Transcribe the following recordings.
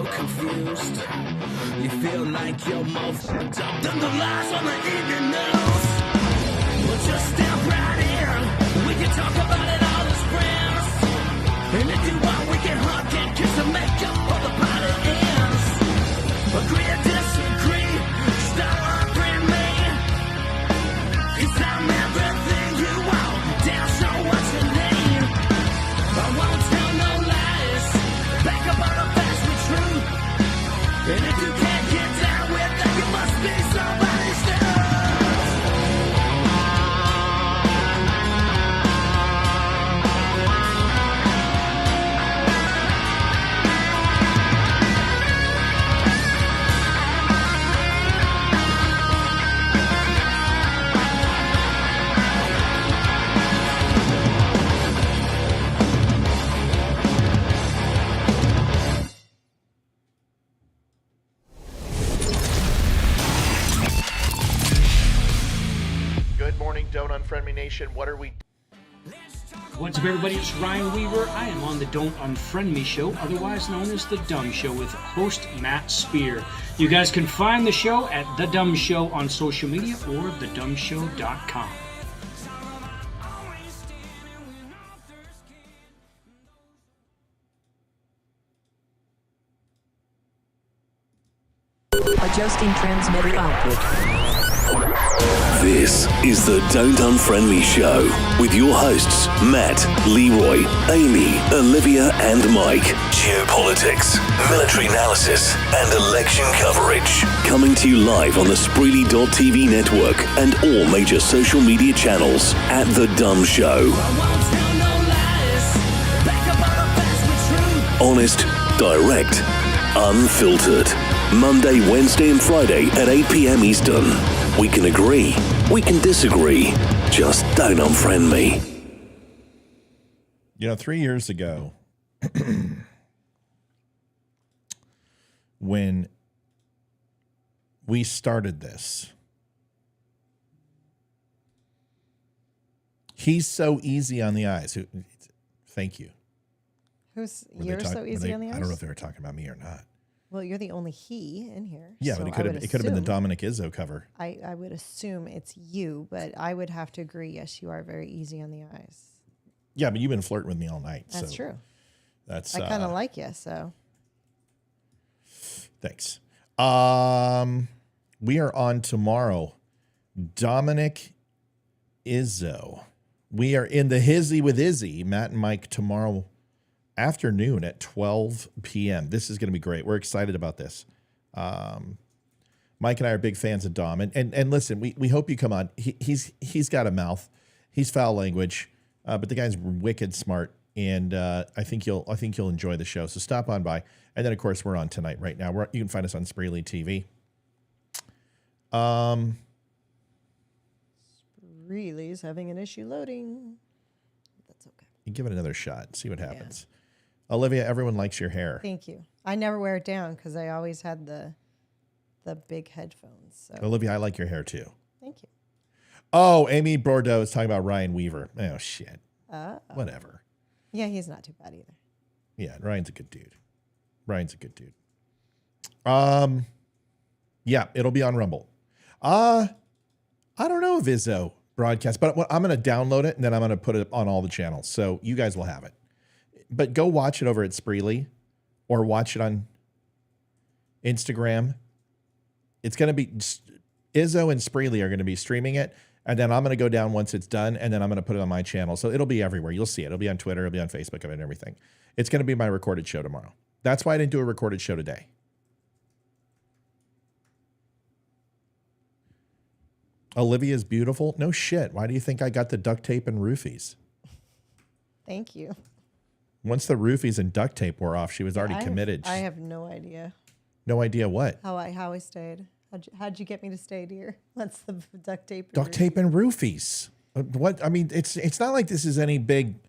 so confused. You feel like you're more fucked up than the lies on the evening news. Well, just step right in. We can talk about it all as friends. And if you want, we can hug and kiss and make up for the party ends. Agree or disagree, stop unfriend me. 'Cause I'm everything you want, damn sure what you need. I won't tell no lies, back up all the facts with truth. And if you can't get down with that, you must be somebody's stuff. Good morning, Don't Unfriend Me Nation. What are we? What's up, everybody? It's Ryan Weaver. I am on the Don't Unfriend Me show, otherwise known as The Dumb Show, with host Matt Spear. You guys can find the show at The Dumb Show on social media or thedumbshow.com. Adjusting transmitter output. This is the Don't Unfriend Me show with your hosts, Matt, Leroy, Amy, Olivia, and Mike. Geopolitics, military analysis, and election coverage. Coming to you live on the Spreely.tv network and all major social media channels at The Dumb Show. Honest, direct, unfiltered. Monday, Wednesday, and Friday at 8 p.m. Eastern. We can agree, we can disagree. Just don't unfriend me. You know, 3 years ago, when we started this, he's so easy on the eyes. Thank you. You're so easy on the eyes? I don't know if they were talking about me or not. Well, you're the only he in here. Yeah, so but it could have been the Dominic Izzo cover. I would assume it's you, but I would have to agree. Yes, you are very easy on the eyes. Yeah, but you've been flirting with me all night. That's true. That's I kind of like you, so. Thanks. We are on tomorrow. Dominic Izzo. We are in the Hizzy with Izzy, Matt and Mike, tomorrow afternoon at 12 p.m. This is going to be great. We're excited about this. Mike and I are big fans of Dom. And listen, we hope you come on. He's got a mouth. He's foul language, but the guy's wicked smart. And I think you'll enjoy the show. So stop on by. And then, of course, we're on tonight right now. You can find us on Spreely TV. Spreely's having an issue loading. That's okay. You give it another shot. See what happens. Yeah. Olivia, everyone likes your hair. Thank you. I never wear it down because I always had the big headphones. So. Olivia, I like your hair too. Thank you. Oh, Amy Bordeaux is talking about Ryan Weaver. Oh, shit. Whatever. Yeah, he's not too bad either. Yeah, Ryan's a good dude. Yeah, it'll be on Rumble. I don't know if Izzo broadcast, but I'm going to download it and then I'm going to put it on all the channels. So you guys will have it. But go watch it over at Spreely or watch it on Instagram. It's going to be Izzo and Spreely are going to be streaming it. And then I'm going to go down once it's done. And then I'm going to put it on my channel. So it'll be everywhere. You'll see it. It'll be on Twitter. It'll be on Facebook and everything. It's going to be my recorded show tomorrow. That's why I didn't do a recorded show today. Olivia's beautiful. No shit. Why do you think I got the duct tape and roofies? Thank you. Once the roofies and duct tape wore off, she was already committed. I have no idea. No idea what? How I stayed. How'd you get me to stay, dear? That's the duct tape. Duct tape and roofies. What? I mean, it's not like this is any big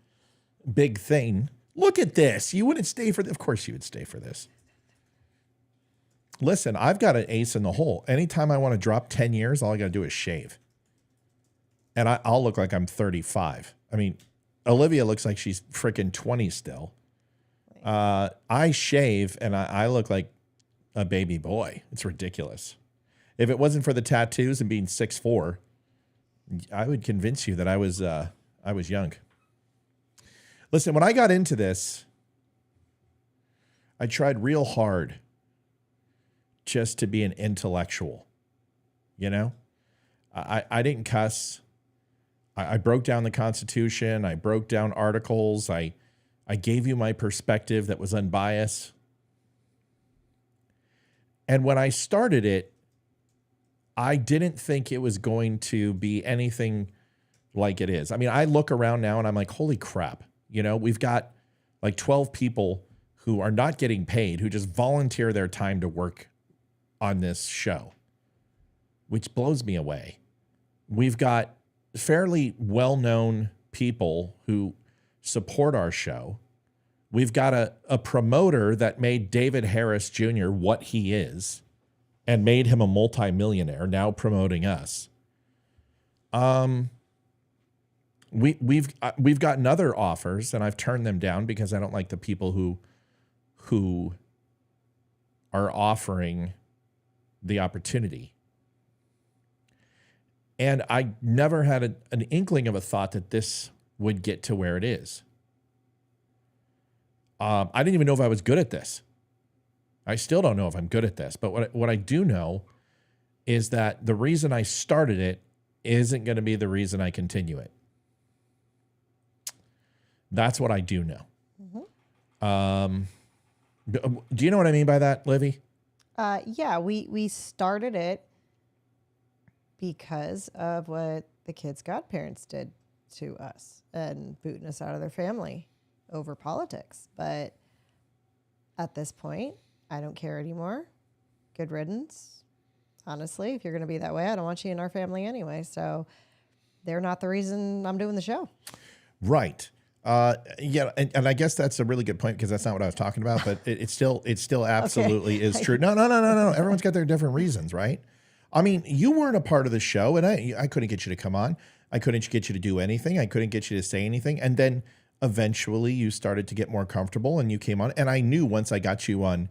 thing. Look at this. You wouldn't stay for this. Of course you would stay for this. Listen, I've got an ace in the hole. Anytime I want to drop 10 years, all I got to do is shave. And I'll look like I'm 35. I mean, Olivia looks like she's freaking 20 still. I shave and I look like a baby boy. It's ridiculous. If it wasn't for the tattoos and being 6'4", I would convince you that I was young. Listen, when I got into this, I tried real hard just to be an intellectual. You know, I didn't cuss. I broke down the Constitution. I broke down articles. I gave you my perspective that was unbiased. And when I started it, I didn't think it was going to be anything like it is. I mean, I look around now and I'm like, holy crap. You know, we've got like 12 people who are not getting paid, who just volunteer their time to work on this show, which blows me away. We've got fairly well-known people who support our show. We've got a promoter that made David Harris Jr. what he is and made him a multimillionaire, now promoting us. We've gotten other offers, and I've turned them down because I don't like the people who are offering the opportunity. And I never had an inkling of a thought that this would get to where it is. I didn't even know if I was good at this. I still don't know if I'm good at this. But what I do know is that the reason I started it isn't going to be the reason I continue it. That's what I do know. Mm-hmm. Do you know what I mean by that, Livy? Yeah, we started it because of what the kids' godparents did to us and booting us out of their family over politics. But at this point, I don't care anymore. Good riddance. Honestly, if you're going to be that way, I don't want you in our family anyway. So they're not the reason I'm doing the show. Right. Yeah, and I guess that's a really good point because that's not what I was talking about, but it still absolutely is true. No. Everyone's got their different reasons, right? I mean, you weren't a part of the show, and I couldn't get you to come on. I couldn't get you to do anything. I couldn't get you to say anything. And then eventually you started to get more comfortable and you came on. And I knew once I got you on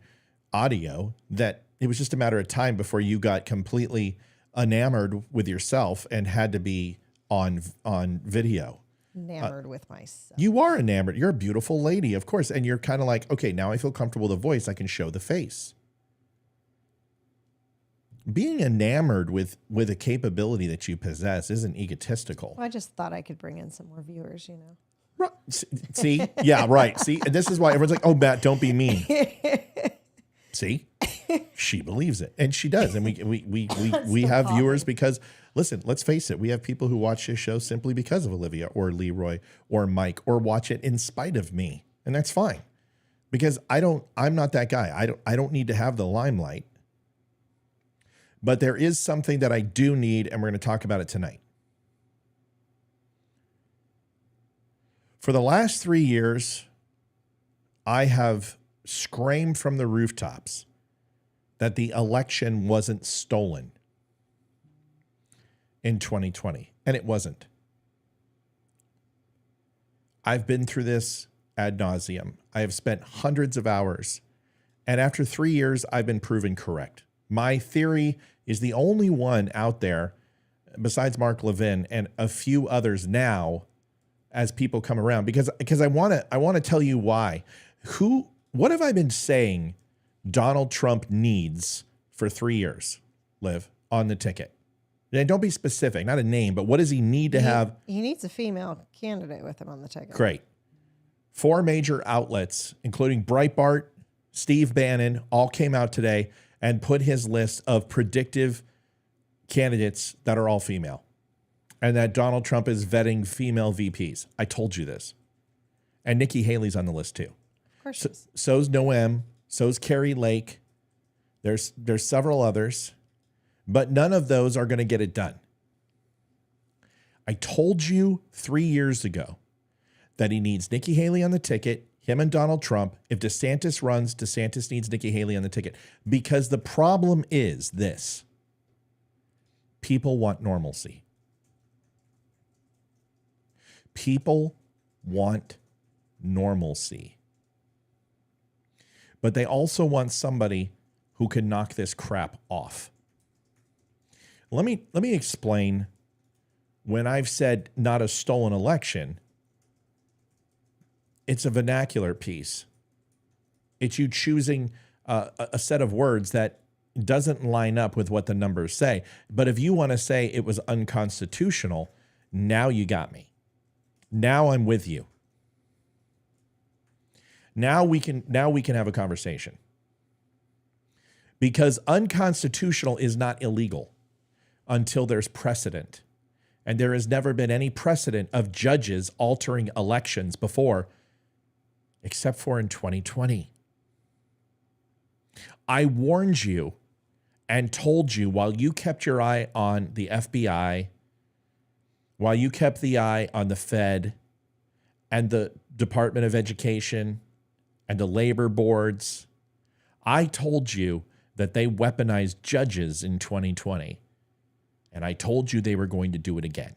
audio that it was just a matter of time before you got completely enamored with yourself and had to be on video. Enamored with myself. You are enamored. You're a beautiful lady, of course. And you're kind of like, okay, now I feel comfortable with the voice. I can show the face. Being enamored with a capability that you possess isn't egotistical. Well, I just thought I could bring in some more viewers, you know. Right. See? Yeah, right. See? And this is why everyone's like, oh, Matt, don't be mean. See? She believes it. And she does. And we have viewers because, listen, let's face it. We have people who watch this show simply because of Olivia or Leroy or Mike or watch it in spite of me. And that's fine. Because I'm not that guy. I don't need to have the limelight. But there is something that I do need, and we're going to talk about it tonight. For the last 3 years, I have screamed from the rooftops that the election wasn't stolen in 2020, and it wasn't. I've been through this ad nauseum. I have spent hundreds of hours, and after 3 years, I've been proven correct. My theory is the only one out there, besides Mark Levin and a few others now, as people come around, because I want to tell you why. What have I been saying Donald Trump needs for 3 years, Liv, on the ticket? And don't be specific, not a name, but what does he need to have? He needs a female candidate with him on the ticket. Great. 4 major outlets, including Breitbart, Steve Bannon, all came out today and put his list of predictive candidates that are all female. And that Donald Trump is vetting female VPs. I told you this. And Nikki Haley's on the list too. Of course. So's Noem. So's Carrie Lake. There's several others. But none of those are going to get it done. I told you 3 years ago that he needs Nikki Haley on the ticket, him and Donald Trump. If DeSantis runs, DeSantis needs Nikki Haley on the ticket. Because the problem is this. People want normalcy. People want normalcy. but they also want somebody who can knock this crap off. Let me explain. When I've said not a stolen election, it's a vernacular piece. It's you choosing a set of words that doesn't line up with what the numbers say. But if you want to say it was unconstitutional, now you got me. Now I'm with you. Now we can have a conversation. Because unconstitutional is not illegal until there's precedent. And there has never been any precedent of judges altering elections before, except for in 2020. I warned you and told you while you kept your eye on the FBI, while you kept the eye on the Fed and the Department of Education and the labor boards, I told you that they weaponized judges in 2020. And I told you they were going to do it again.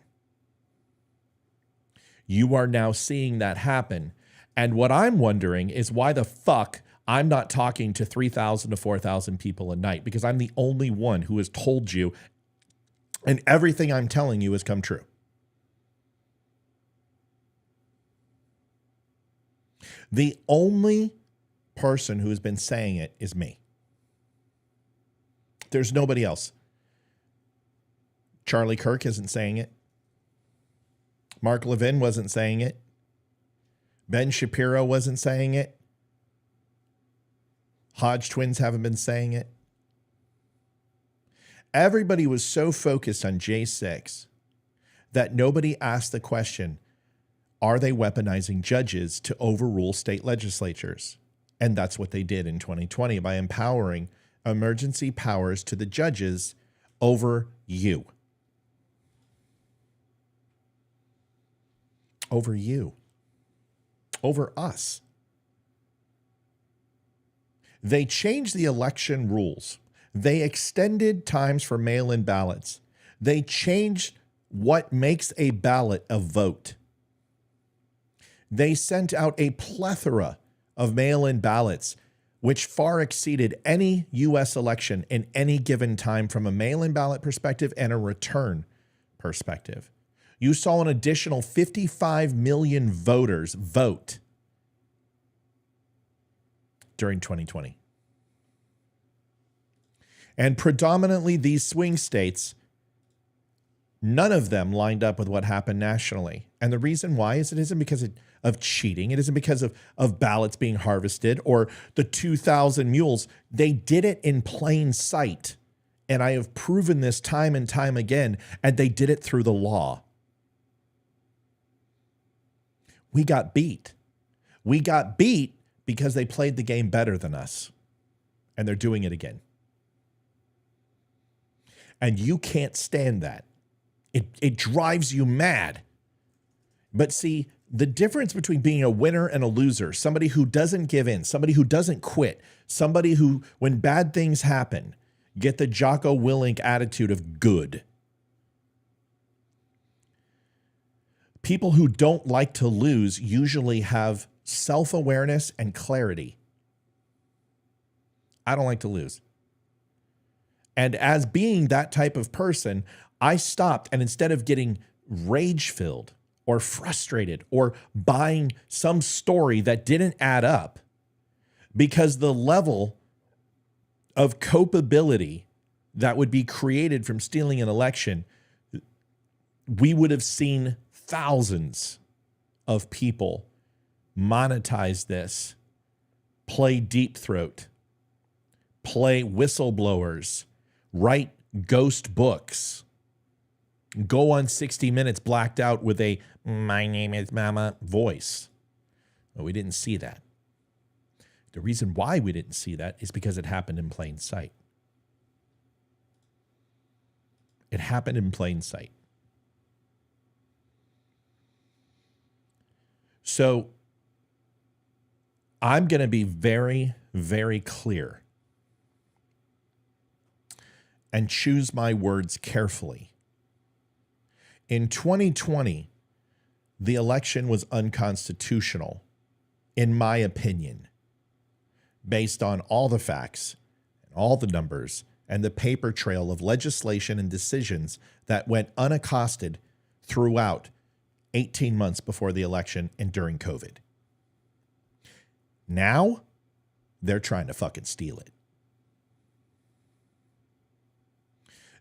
You are now seeing that happen. And what I'm wondering is why the fuck I'm not talking to 3,000 to 4,000 people a night, because I'm the only one who has told you, and everything I'm telling you has come true. The only person who has been saying it is me. There's nobody else. Charlie Kirk isn't saying it. Mark Levin wasn't saying it. Ben Shapiro wasn't saying it. Hodge twins haven't been saying it. Everybody was so focused on J6 that nobody asked the question, are they weaponizing judges to overrule state legislatures? And that's what they did in 2020 by empowering emergency powers to the judges over you. Over you. Over us. They changed the election rules. They extended times for mail-in ballots. They changed what makes a ballot a vote. They sent out a plethora of mail-in ballots, which far exceeded any U.S. election in any given time from a mail-in ballot perspective and a return perspective. You saw an additional 55 million voters vote during 2020. And predominantly these swing states, none of them lined up with what happened nationally. And the reason why is it isn't because of cheating. It isn't because of ballots being harvested or the 2,000 mules. They did it in plain sight. And I have proven this time and time again. And they did it through the law. We got beat. We got beat because they played the game better than us. And they're doing it again. And you can't stand that. It drives you mad. But see, the difference between being a winner and a loser, somebody who doesn't give in, somebody who doesn't quit, somebody who, when bad things happen, get the Jocko Willink attitude of good. People who don't like to lose usually have self-awareness and clarity. I don't like to lose. And as being that type of person, I stopped, and instead of getting rage-filled or frustrated or buying some story that didn't add up, because the level of culpability that would be created from stealing an election, we would have seen thousands of people monetize this, play deep throat, play whistleblowers, write ghost books, go on 60 Minutes blacked out with a "my name is Mama" voice. Well, we didn't see that. The reason why we didn't see that is because it happened in plain sight. It happened in plain sight. So I'm going to be very, very clear and choose my words carefully. In 2020, the election was unconstitutional, in my opinion, based on all the facts, and all the numbers, and the paper trail of legislation and decisions that went unaccosted throughout 18 months before the election and during COVID. Now, they're trying to fucking steal it.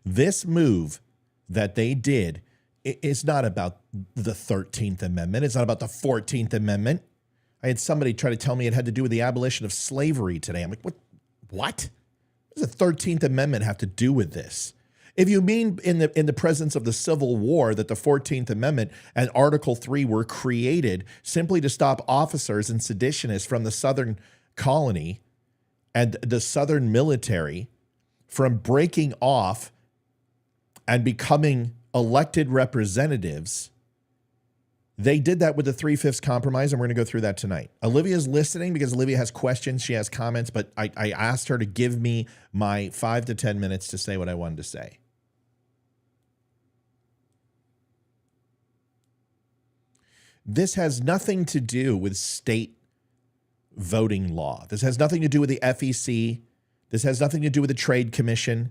This move that they did is not about the 13th Amendment. It's not about the 14th Amendment. I had somebody try to tell me it had to do with the abolition of slavery today. I'm like, what? What does the 13th Amendment have to do with this? If you mean in the presence of the Civil War that the 14th Amendment and Article 3 were created simply to stop officers and seditionists from the Southern colony and the Southern military from breaking off and becoming elected representatives, they did that with the 3/5 compromise, and we're going to go through that tonight. Olivia's listening because Olivia has questions. She has comments, but I asked her to give me my 5 to 10 minutes to say what I wanted to say. This has nothing to do with state voting law. This has nothing to do with the FEC. This has nothing to do with the Trade Commission.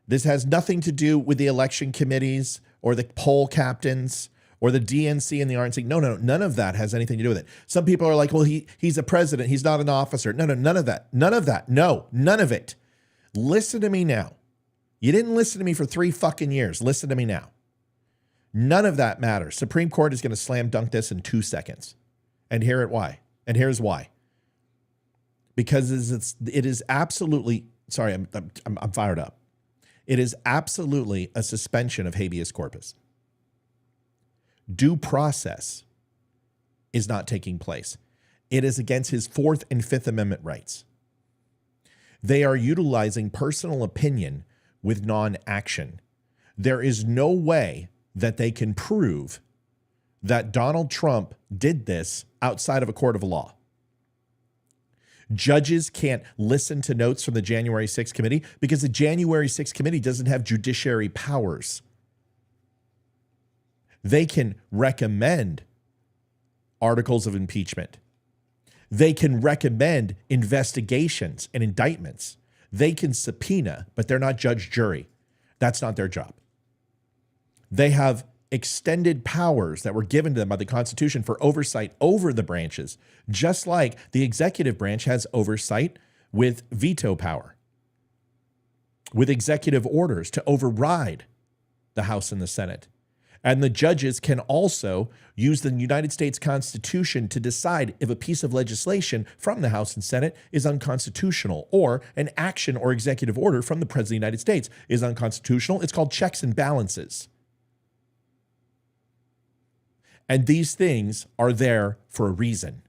This has nothing to do with the election committees or the poll captains or the DNC and the RNC. No, none of that has anything to do with it. Some people are like, well, he's a president. He's not an officer. No, none of that. None of that. No, none of it. Listen to me now. You didn't listen to me for 3 fucking years. Listen to me now. None of that matters. Supreme Court is going to slam dunk this in 2 seconds. And here's why. Because it is absolutely, sorry, I'm fired up. It is absolutely a suspension of habeas corpus. Due process is not taking place. It is against his 4th and 5th Amendment rights. They are utilizing personal opinion with non-action. There is no way that they can prove that Donald Trump did this outside of a court of law. Judges can't listen to notes from the January 6th committee because the January 6th committee doesn't have judiciary powers. They can recommend articles of impeachment. They can recommend investigations and indictments. They can subpoena, but they're not judge, jury. That's not their job. They have extended powers that were given to them by the Constitution for oversight over the branches, just like the executive branch has oversight with veto power, with executive orders to override the House and the Senate. And the judges can also use the United States Constitution to decide if a piece of legislation from the House and Senate is unconstitutional, or an action or executive order from the President of the United States is unconstitutional. It's called checks and balances. And these things are there for a reason.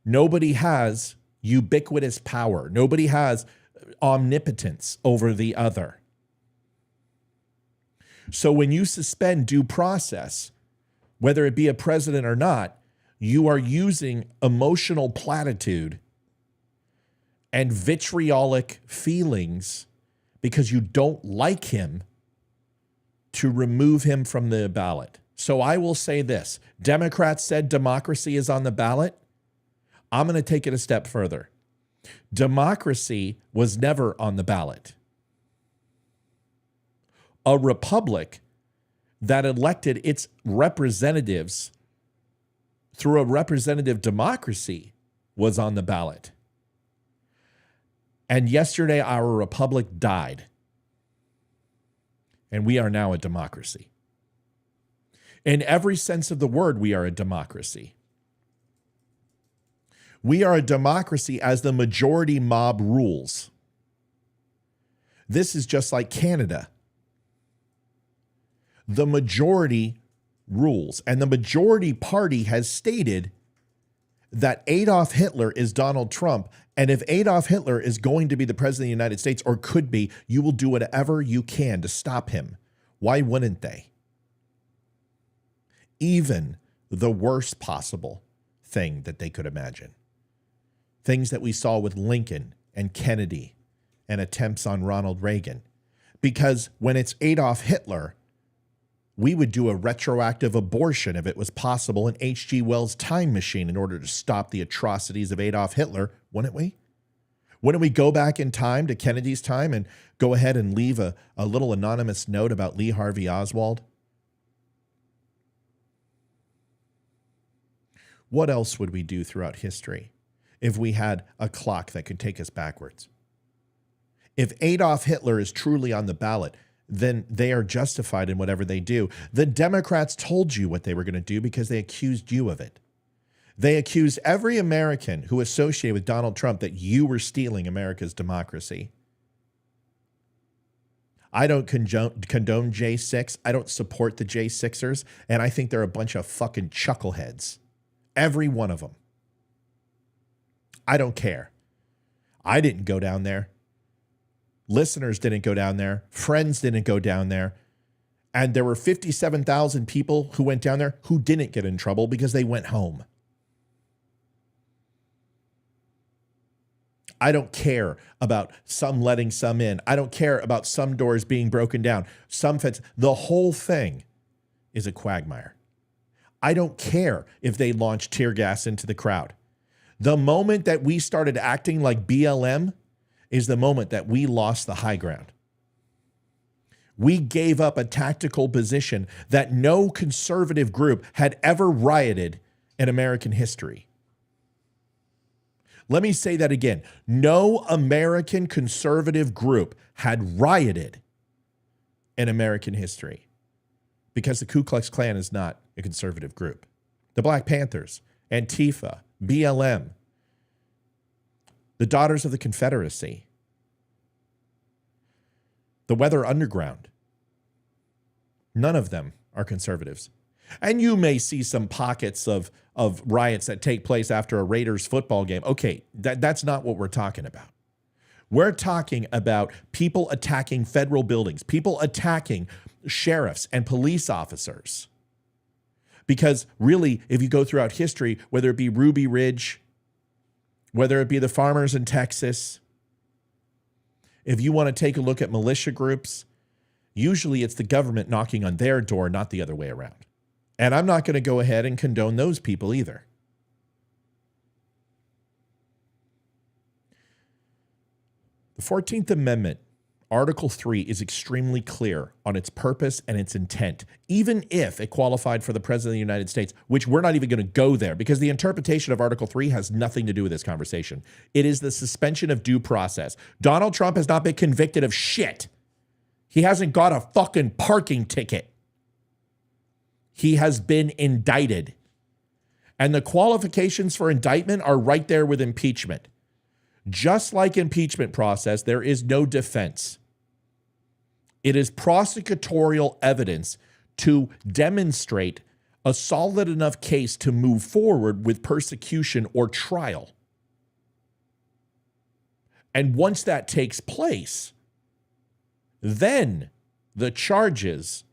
Nobody has ubiquitous power. Nobody has omnipotence over the other. So when you suspend due process, whether it be a president or not, you are using emotional platitude and vitriolic feelings because you don't like him to remove him from the ballot. So I will say this. Democrats said democracy is on the ballot. I'm going to take it a step further. Democracy was never on the ballot. A republic that elected its representatives through a representative democracy was on the ballot. And yesterday, our republic died. And we are now a democracy. In every sense of the word, we are a democracy. We are a democracy as the majority mob rules. This is just like Canada. The majority rules, and the majority party has stated that Adolf Hitler is Donald Trump, and if Adolf Hitler is going to be the president of the United States, or could be, you will do whatever you can to stop him. Why wouldn't they? Even the worst possible thing that they could imagine. Things that we saw with Lincoln and Kennedy and attempts on Ronald Reagan. Because when it's Adolf Hitler, We would do a retroactive abortion if it was possible in H.G. Wells' time machine in order to stop the atrocities of Adolf Hitler, wouldn't we? Wouldn't we go back in time to Kennedy's time and go ahead and leave a little anonymous note about Lee Harvey Oswald? What else would we do throughout history if we had a clock that could take us backwards? If Adolf Hitler is truly on the ballot, then they are justified in whatever they do. The Democrats told you what they were going to do because they accused you of it. They accused every American who associated with Donald Trump that you were stealing America's democracy. I don't condone J6. I don't support the J6ers, and I think they're a bunch of fucking chuckleheads. Every one of them. I don't care. I didn't go down there. Listeners didn't go down there. Friends didn't go down there. And there were 57,000 people who went down there who didn't get in trouble because they went home. I don't care about some letting some in. I don't care about some doors being broken down. Some fence. The whole thing is a quagmire. I don't care if they launch tear gas into the crowd. The moment that we started acting like BLM is the moment that we lost the high ground. We gave up a tactical position that no conservative group had ever rioted in American history. Let me say that again. No American conservative group had rioted in American history because the Ku Klux Klan is not a conservative group. The Black Panthers, Antifa, BLM, the Daughters of the Confederacy, the Weather Underground, none of them are conservatives. And you may see some pockets of riots that take place after a Raiders football game. Okay, that's not what we're talking about. We're talking about people attacking federal buildings, people attacking sheriffs and police officers. Because really, if you go throughout history, whether it be Ruby Ridge, whether it be the farmers in Texas, if you want to take a look at militia groups, usually it's the government knocking on their door, not the other way around. And I'm not going to go ahead and condone those people either. The 14th Amendment, Article 3, is extremely clear on its purpose and its intent, even if it qualified for the President of the United States, which we're not even going to go there because the interpretation of Article 3 has nothing to do with this conversation. It is the suspension of due process. Donald Trump has not been convicted of shit. He hasn't got a fucking parking ticket. He has been indicted. And the qualifications for indictment are right there with impeachment. Just like impeachment process, there is no defense. It is prosecutorial evidence to demonstrate a solid enough case to move forward with persecution or trial. And once that takes place, then the charges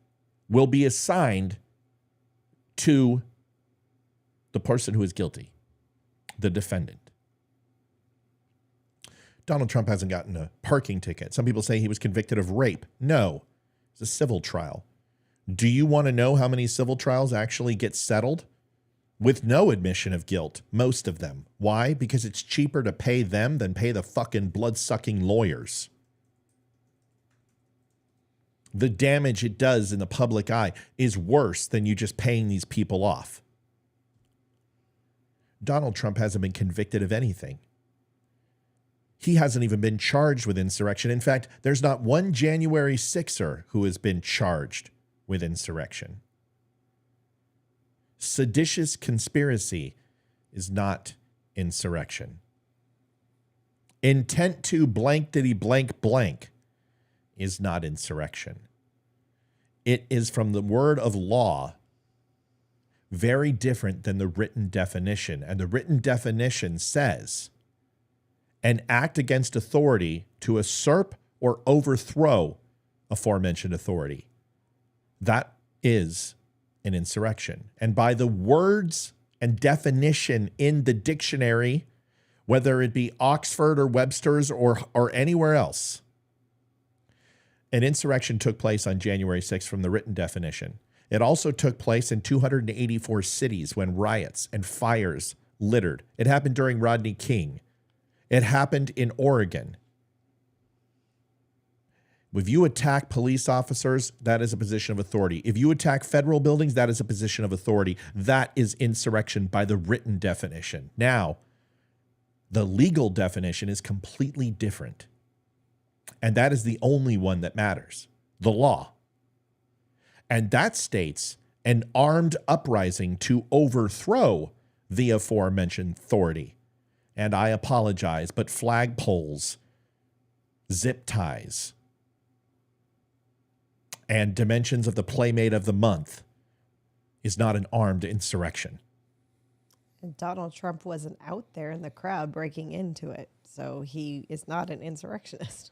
will be assigned to the person who is guilty, the defendant. Donald Trump hasn't gotten a parking ticket. Some people say he was convicted of rape. No, it's a civil trial. Do you want to know how many civil trials actually get settled? With no admission of guilt, most of them. Why? Because it's cheaper to pay them than pay the fucking blood-sucking lawyers. The damage it does in the public eye is worse than you just paying these people off. Donald Trump hasn't been convicted of anything. He hasn't even been charged with insurrection. In fact, there's not one January 6er who has been charged with insurrection. Seditious conspiracy is not insurrection. Intent to blank diddy blank blank is not insurrection. It is, from the word of law, very different than the written definition. And the written definition says an act against authority to usurp or overthrow aforementioned authority. That is an insurrection. And by the words and definition in the dictionary, whether it be Oxford or Webster's or anywhere else, an insurrection took place on January 6th from the written definition. It also took place in 284 cities when riots and fires littered. It happened during Rodney King. It happened in Oregon. If you attack police officers, that is a position of authority. If you attack federal buildings, that is a position of authority. That is insurrection by the written definition. Now, the legal definition is completely different. And that is the only one that matters, the law. And that states an armed uprising to overthrow the aforementioned authority. And I apologize, but flagpoles, zip ties, and dimensions of the Playmate of the Month is not an armed insurrection. And Donald Trump wasn't out there in the crowd breaking into it, so he is not an insurrectionist.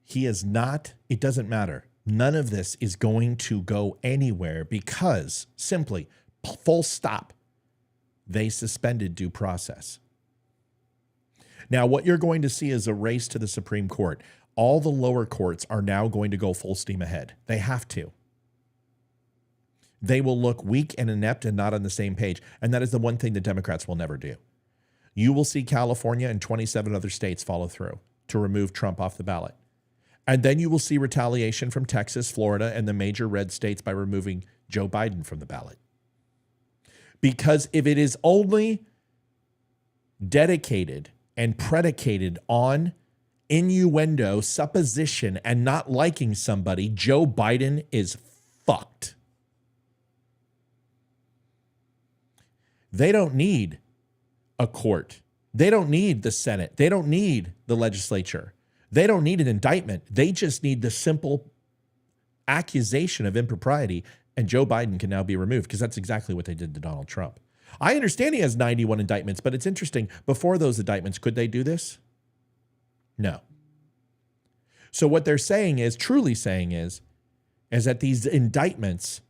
He is not. It doesn't matter. None of this is going to go anywhere because simply, full stop, they suspended due process. Now, what you're going to see is a race to the Supreme Court. All the lower courts are now going to go full steam ahead. They have to. They will look weak and inept and not on the same page. And that is the one thing the Democrats will never do. You will see California and 27 other states follow through to remove Trump off the ballot. And then you will see retaliation from Texas, Florida, and the major red states by removing Joe Biden from the ballot. Because if it is only dedicated and predicated on innuendo, supposition, and not liking somebody, Joe Biden is fucked. They don't need a court. They don't need the Senate. They don't need the legislature. They don't need an indictment. They just need the simple accusation of impropriety, and Joe Biden can now be removed because that's exactly what they did to Donald Trump. I understand he has 91 indictments, but it's interesting. Before those indictments, could they do this? No. So what they're saying is, truly saying is that these indictments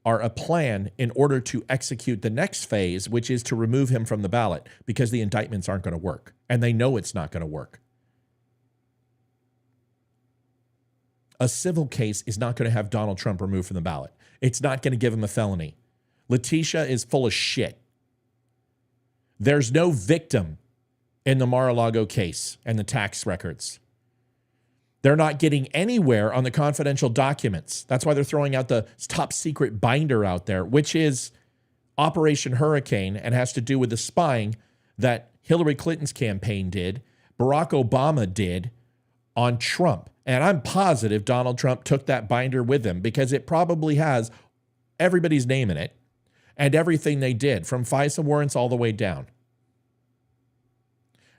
are a plan in order to execute the next phase, which is to remove him from the ballot because the indictments aren't going to work. And they know it's not going to work. A civil case is not going to have Donald Trump removed from the ballot. It's not going to give him a felony. Letitia is full of shit. There's no victim in the Mar-a-Lago case and the tax records. They're not getting anywhere on the confidential documents. That's why they're throwing out the top secret binder out there, which is Operation Hurricane and has to do with the spying that Hillary Clinton's campaign did, Barack Obama did on Trump. And I'm positive Donald Trump took that binder with him because it probably has everybody's name in it and everything they did from FISA warrants all the way down.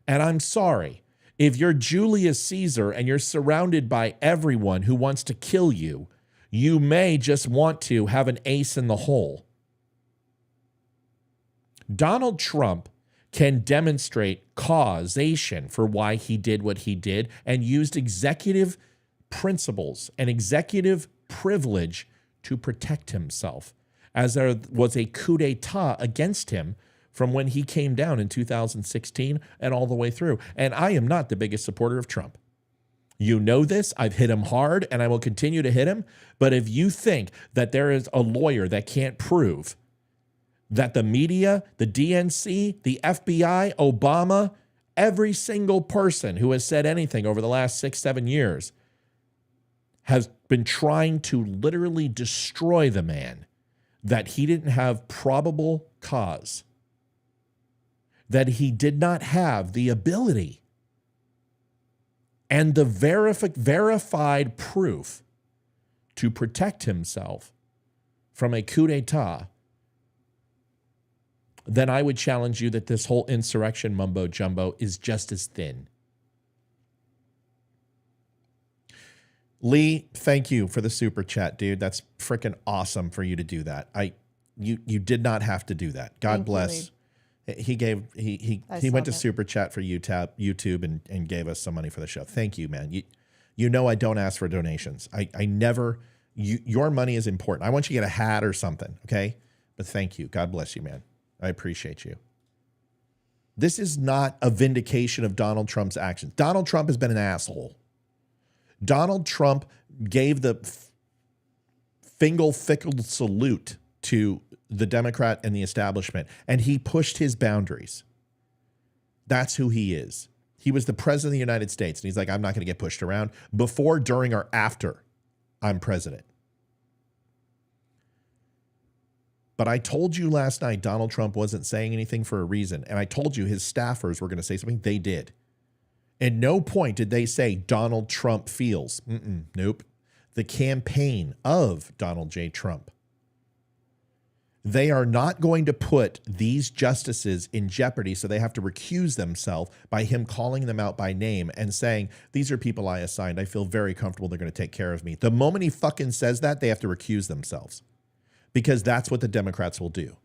And I'm sorry, if you're Julius Caesar and you're surrounded by everyone who wants to kill you, you may just want to have an ace in the hole. Donald Trump can demonstrate causation for why he did what he did and used executive principles and executive privilege to protect himself, as there was a coup d'etat against him from when he came down in 2016 and all the way through. And I am not the biggest supporter of Trump. You know this. I've hit him hard and I will continue to hit him. But if you think that there is a lawyer that can't prove that the media, the DNC, the FBI, Obama, every single person who has said anything over the last 6-7 years has been trying to literally destroy the man, that he didn't have probable cause, that he did not have the ability and the verified proof to protect himself from a coup d'etat, then I would challenge you that this whole insurrection mumbo jumbo is just as thin. Lee, thank you for the super chat, dude. That's freaking awesome for you to do that. You did not have to do that. God bless. He went to super chat for YouTube and gave us some money for the show. Thank you, man. You know I don't ask for donations. I never. Your money is important. I want you to get a hat or something, okay? But thank you. God bless you, man. I appreciate you. This is not a vindication of Donald Trump's actions. Donald Trump has been an asshole. Donald Trump gave the fickle salute to the Democrat and the establishment, and he pushed his boundaries. That's who he is. He was the president of the United States, and he's like, I'm not going to get pushed around before, during, or after I'm president. But I told you last night Donald Trump wasn't saying anything for a reason, and I told you his staffers were going to say something. They did. At no point did they say Donald Trump feels. Nope. The campaign of Donald J. Trump. They are not going to put these justices in jeopardy, so they have to recuse themselves by him calling them out by name and saying, these are people I assigned. I feel very comfortable they're going to take care of me. The moment he fucking says that, they have to recuse themselves because that's what the Democrats will do.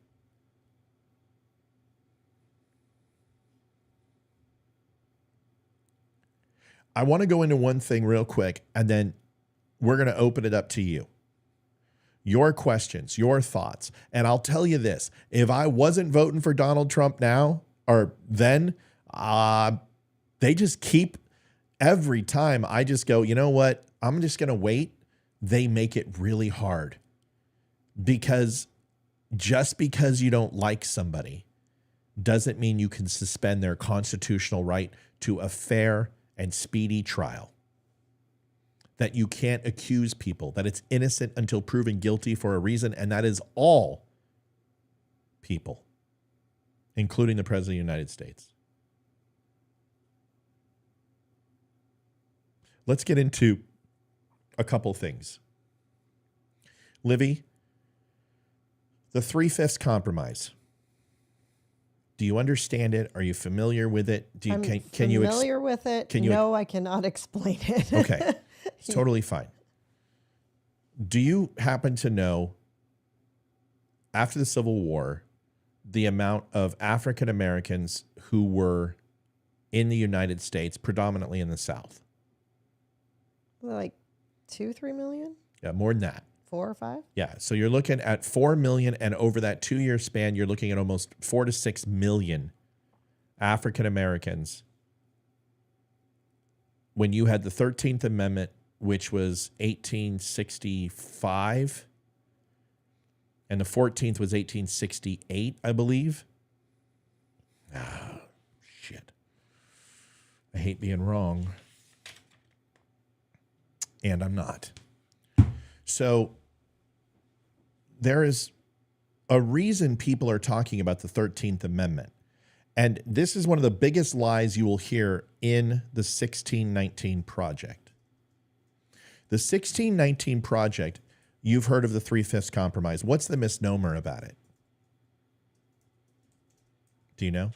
I want to go into one thing real quick, and then we're going to open it up to you. Your questions, your thoughts. And I'll tell you this, if I wasn't voting for Donald Trump now or then, they just keep, every time I just go, you know what, I'm just going to wait. They make it really hard because just because you don't like somebody doesn't mean you can suspend their constitutional right to a fair and speedy trial. That you can't accuse people, that it's innocent until proven guilty for a reason, and that is all people, including the President of the United States. Let's get into a couple things. Livy, the 3/5 compromise. Do you understand it? Are you familiar with it? I'm familiar with it. No, I cannot explain it. Okay. It's totally fine. Do you happen to know, after the Civil War, the amount of African Americans who were in the United States, predominantly in the South? Like 2-3 million? Yeah, more than that. 4 or 5? Yeah, so you're looking at 4 million, and over that 2-year span, you're looking at almost 4 to 6 million African Americans. When you had the 13th Amendment, which was 1865, and the 14th was 1868, I believe. Ah, shit. I hate being wrong. And I'm not. So there is a reason people are talking about the 13th Amendment. And this is one of the biggest lies you will hear in the 1619 Project. The 1619 Project, you've heard of the 3/5 compromise. What's the misnomer about it? Do you know?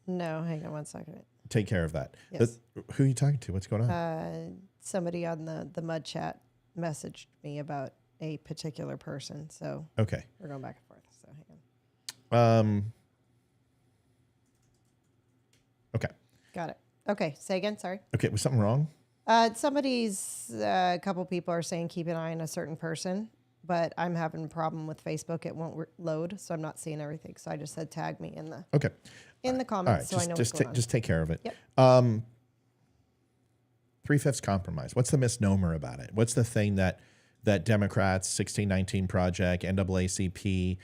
No, hang on one second. Take care of that. Yes. Who are you talking to? What's going on? Somebody on the mud chat messaged me about a particular person. So Okay. we're going back and forth. So hang on. Okay. Got it. Okay. Say again. Sorry. Okay. Was something wrong? A couple people are saying keep an eye on a certain person, but I'm having a problem with Facebook. It won't load, so I'm not seeing everything. So I just said tag me in the Okay. in the comments, All right. so I know what's going on. Just take care of it. Yep. 3/5 compromise. What's the misnomer about it? What's the thing that Democrats, 1619 Project, NAACP,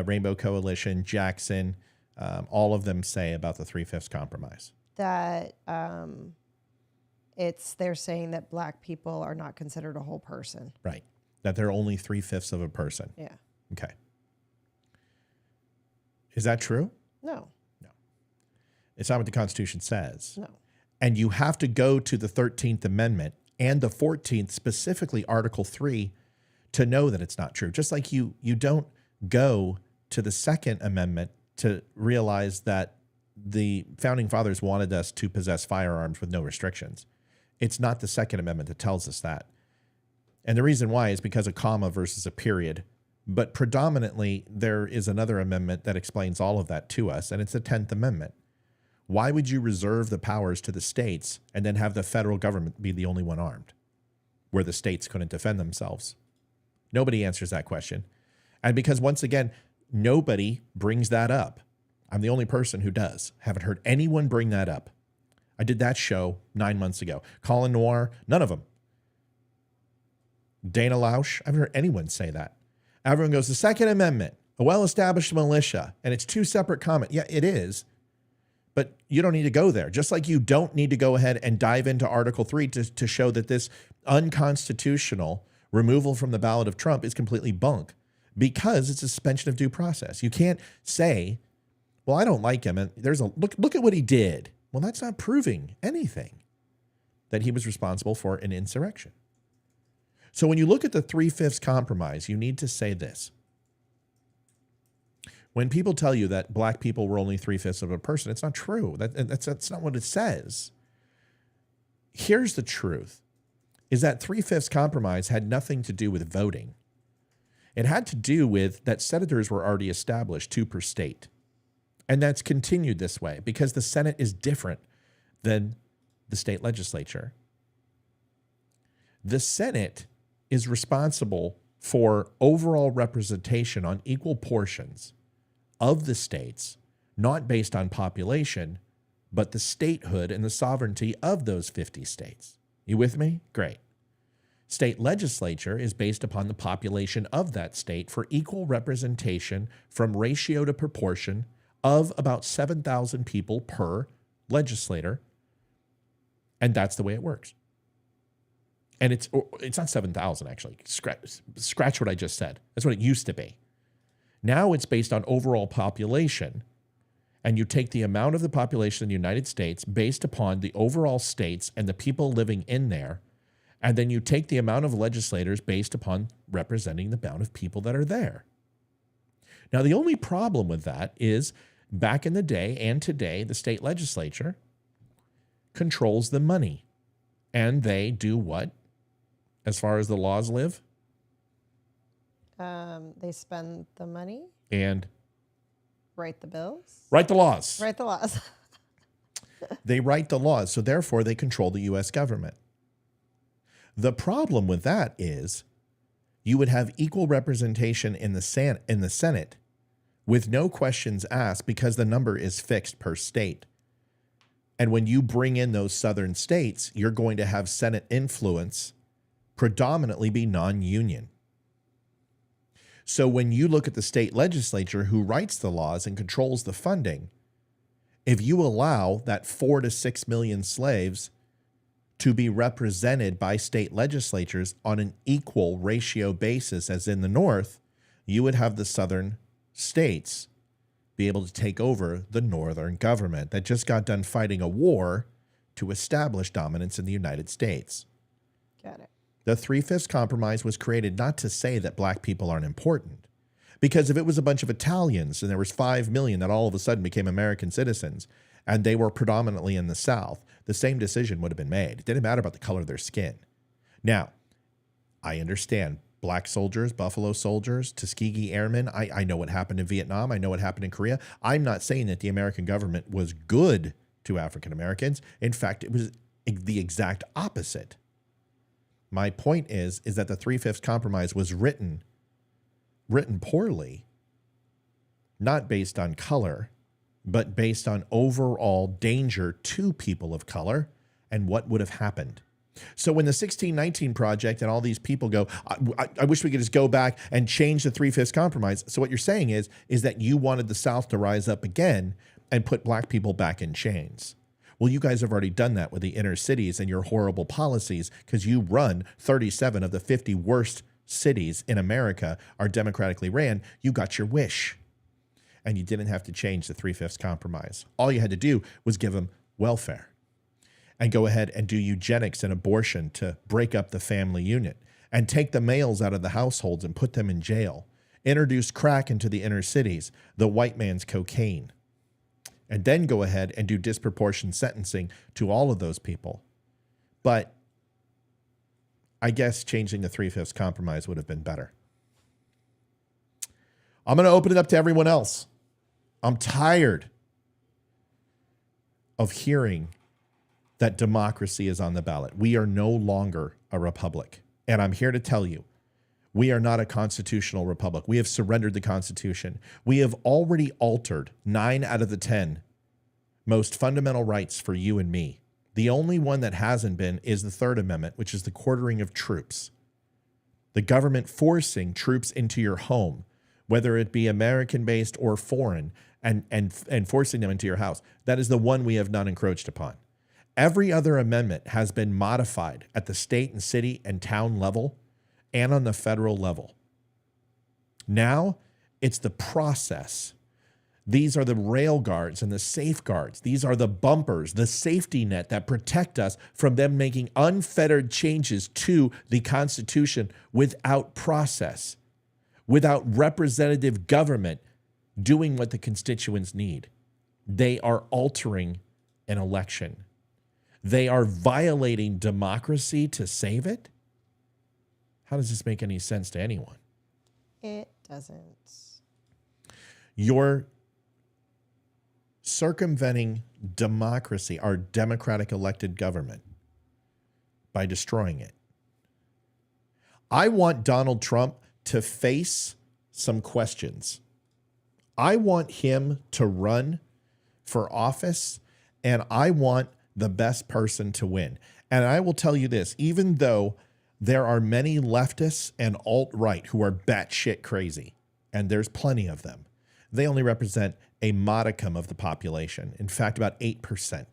Rainbow Coalition, Jackson, all of them say about the 3/5 compromise? That they're saying that black people are not considered a whole person. Right. That they're only 3/5 of a person. Yeah. Okay. Is that true? No. No. It's not what the Constitution says. No. And you have to go to the 13th Amendment and the 14th, specifically Article 3, to know that it's not true. Just like you don't go to the Second Amendment to realize that the Founding Fathers wanted us to possess firearms with no restrictions. It's not the Second Amendment that tells us that. And the reason why is because a comma versus a period. But predominantly, there is another amendment that explains all of that to us, and it's the 10th Amendment. Why would you reserve the powers to the states and then have the federal government be the only one armed, where the states couldn't defend themselves? Nobody answers that question. And because, once again, nobody brings that up. I'm the only person who does. Haven't heard anyone bring that up. I did that show 9 months ago. Colin Noir, none of them Dana Lausch. I haven't heard anyone say that. Everyone goes, the Second Amendment, a well-established militia, and it's two separate comments. Yeah, it is. But you don't need to go there. Just like you don't need to go ahead and dive into Article 3 to show that this unconstitutional removal from the ballot of Trump is completely bunk, because it's a suspension of due process. You can't say, well, I don't like him, and there's a look at what he did. Well, that's not proving anything, that he was responsible for an insurrection. So when you look at the 3/5 compromise, you need to say this. When people tell you that black people were only 3/5 of a person, it's not true. That's not what it says. Here's the truth, is that 3/5 compromise had nothing to do with voting. It had to do with that senators were already established, 2 per state. And that's continued this way because the Senate is different than the state legislature. The Senate is responsible for overall representation on equal portions of the states, not based on population, but the statehood and the sovereignty of those 50 states. You with me? Great. State legislature is based upon the population of that state for equal representation from ratio to proportion of about 7,000 people per legislator. And that's the way it works. And it's not 7,000, actually. Scratch what I just said. That's what it used to be. Now it's based on overall population, and you take the amount of the population in the United States based upon the overall states and the people living in there, and then you take the amount of legislators based upon representing the amount of people that are there. Now, the only problem with that is back in the day and today, the state legislature controls the money, and they do what as far as the laws live? They spend the money and write the bills. Write the laws. Write the laws. They write the laws, so therefore they control the U.S. government. The problem with that is you would have equal representation in the Senate with no questions asked because the number is fixed per state. And when you bring in those southern states, you're going to have Senate influence predominantly be non-union. So when you look at the state legislature who writes the laws and controls the funding, if you allow that 4 to 6 million slaves to be represented by state legislatures on an equal ratio basis as in the North, you would have the southern states be able to take over the northern government that just got done fighting a war to establish dominance in the United States. Got it. The 3/5 compromise was created not to say that black people aren't important, because if it was a bunch of Italians and there was 5 million that all of a sudden became American citizens and they were predominantly in the South, the same decision would have been made. It didn't matter about the color of their skin. Now, I understand black soldiers, Buffalo Soldiers, Tuskegee Airmen. I know what happened in Vietnam. I know what happened in Korea. I'm not saying that the American government was good to African Americans. In fact, it was the exact opposite. My point is that the 3/5 compromise was written poorly, not based on color, but based on overall danger to people of color and what would have happened. So when the 1619 Project and all these people go, I wish we could just go back and change the 3/5 compromise. So what you're saying is that you wanted the South to rise up again and put black people back in chains. Well, you guys have already done that with the inner cities and your horrible policies, because you run 37 of the 50 worst cities in America are democratically ran. You got your wish. And you didn't have to change the 3/5 compromise. All you had to do was give them welfare and go ahead and do eugenics and abortion to break up the family unit and take the males out of the households and put them in jail. Introduce crack into the inner cities, the white man's cocaine, and then go ahead and do disproportionate sentencing to all of those people. But I guess changing the 3/5 compromise would have been better. I'm going to open it up to everyone else. I'm tired of hearing that democracy is on the ballot. We are no longer a republic. And I'm here to tell you, we are not a constitutional republic. We have surrendered the Constitution. We have already altered 9 out of the 10 most fundamental rights for you and me. The only one that hasn't been is the Third Amendment, which is the quartering of troops. The government forcing troops into your home, whether it be American-based or foreign, and forcing them into your house. That is the one we have not encroached upon. Every other amendment has been modified at the state and city and town level and on the federal level. Now it's the process. These are the rail guards and the safeguards. These are the bumpers, the safety net that protect us from them making unfettered changes to the Constitution without process, without representative government doing what the constituents need. They are altering an election. They are violating democracy to save it. How does this make any sense to anyone? It doesn't. You're circumventing democracy, our democratic elected government, by destroying it. I want Donald Trump to face some questions. I want him to run for office, and I want the best person to win. And I will tell you this, even though there are many leftists and alt-right who are batshit crazy, and there's plenty of them, they only represent a modicum of the population. In fact, about 8%.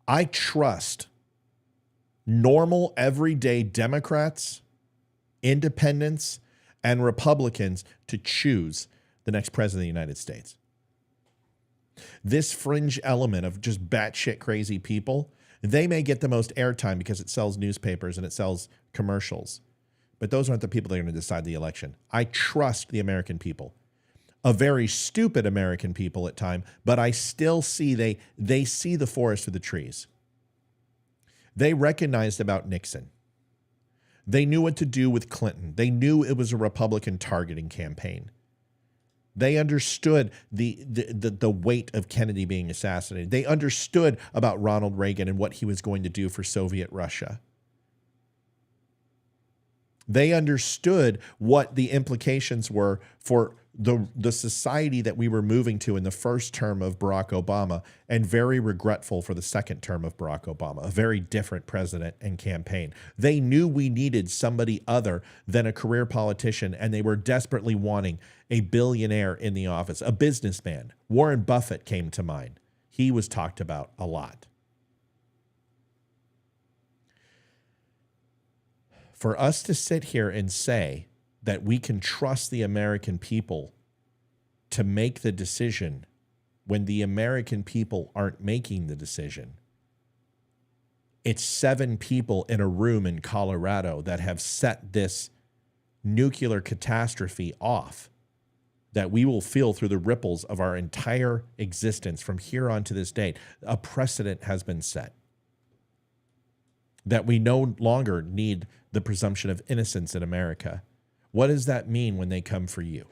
I trust normal, everyday Democrats, independents, and Republicans to choose the next president of the United States. This fringe element of just batshit crazy people, they may get the most airtime because it sells newspapers and it sells commercials. But those aren't the people that are going to decide the election. I trust the American people. A very stupid American people at times, but I still see they see the forest through the trees. They recognized about Nixon. They knew what to do with Clinton. They knew it was a Republican targeting campaign. They understood the weight of Kennedy being assassinated. They understood about Ronald Reagan and what he was going to do for Soviet Russia. They understood what the implications were for the society that we were moving to in the first term of Barack Obama, and very regretful for the second term of Barack Obama, a very different president and campaign. They knew we needed somebody other than a career politician, and they were desperately wanting a billionaire in the office, a businessman. Warren Buffett came to mind. He was talked about a lot. For us to sit here and say that we can trust the American people to make the decision when the American people aren't making the decision. It's 7 people in a room in Colorado that have set this nuclear catastrophe off that we will feel through the ripples of our entire existence from here on to this date. A precedent has been set that we no longer need the presumption of innocence in America. What does that mean when they come for you?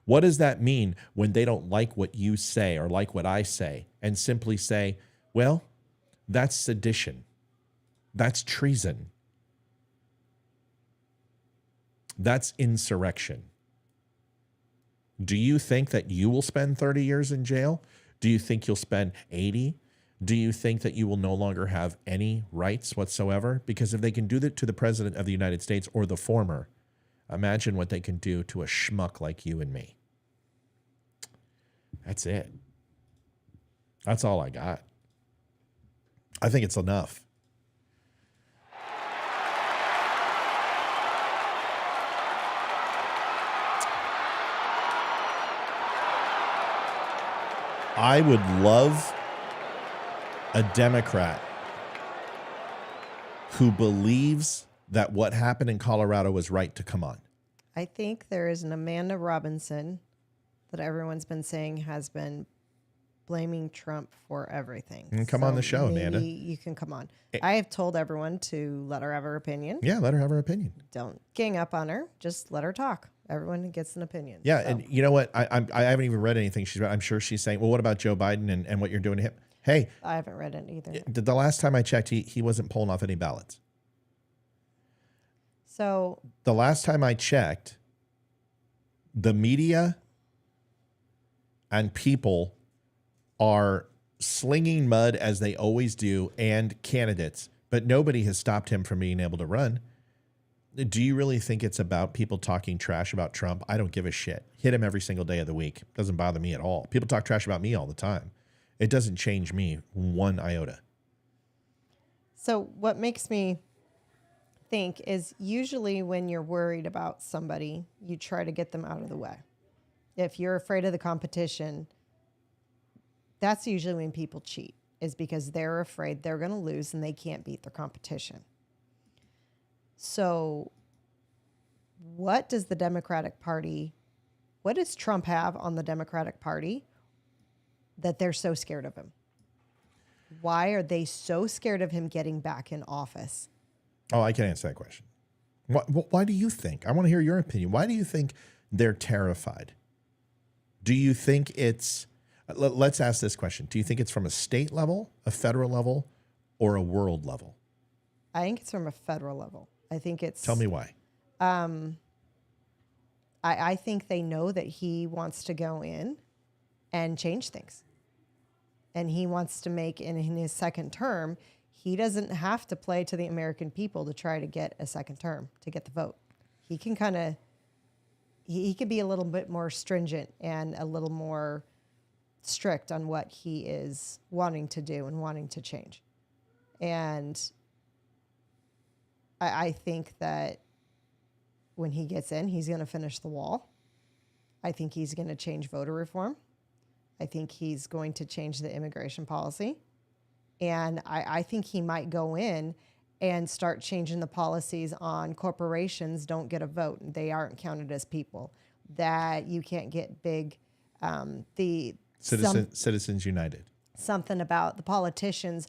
What does that mean when they don't like what you say or like what I say and simply say, well, that's sedition. That's treason. That's insurrection. Do you think that you will spend 30 years in jail? Do you think you'll spend 80? Do you think that you will no longer have any rights whatsoever? Because if they can do that to the president of the United States or the former, imagine what they can do to a schmuck like you and me. That's it. That's all I got. I think it's enough. I would love a Democrat who believes that what happened in Colorado was right to come on. I think there is an Amanda Robinson that everyone's been saying has been blaming Trump for everything. Come on the show, maybe Amanda. You can come on. I have told everyone to let her have her opinion. Yeah, let her have her opinion. Don't gang up on her. Just let her talk. Everyone gets an opinion. Yeah, so. and you know what? I haven't even read anything she's read. I'm sure she's saying, well, what about Joe Biden and what you're doing to him? Hey. I haven't read it either. The last time I checked, he wasn't pulling off any ballots. So. The last time I checked, the media and people are slinging mud as they always do, and candidates, but nobody has stopped him from being able to run. Do you really think it's about people talking trash about Trump? I don't give a shit. Hit him every single day of the week. Doesn't bother me at all. People talk trash about me all the time. It doesn't change me one iota. So what makes me think is usually when you're worried about somebody, you try to get them out of the way. If you're afraid of the competition, that's usually when people cheat, is because they're afraid they're going to lose and they can't beat their competition. So what does the Democratic Party, what does Trump have on the Democratic Party that they're so scared of him? Why are they so scared of him getting back in office? Oh, I can answer that question. Why do you think? I want to hear your opinion. Why do you think they're terrified? Do you think it's, let's ask this question. Do you think it's from a state level, a federal level, or a world level? I think it's from a federal level. I think it's... Tell me why. I think they know that he wants to go in and change things. And he wants to make, in his second term, he doesn't have to play to the American people to try to get a second term, to get the vote. He can kind of, he could be a little bit more stringent and a little more strict on what he is wanting to do and wanting to change. And I think that when he gets in, he's going to finish the wall. I think he's going to change voter reform. I think he's going to change the immigration policy. And I think he might go in and start changing the policies on corporations don't get a vote. They aren't counted as people. That you can't get big, Citizens United. Something about the politicians.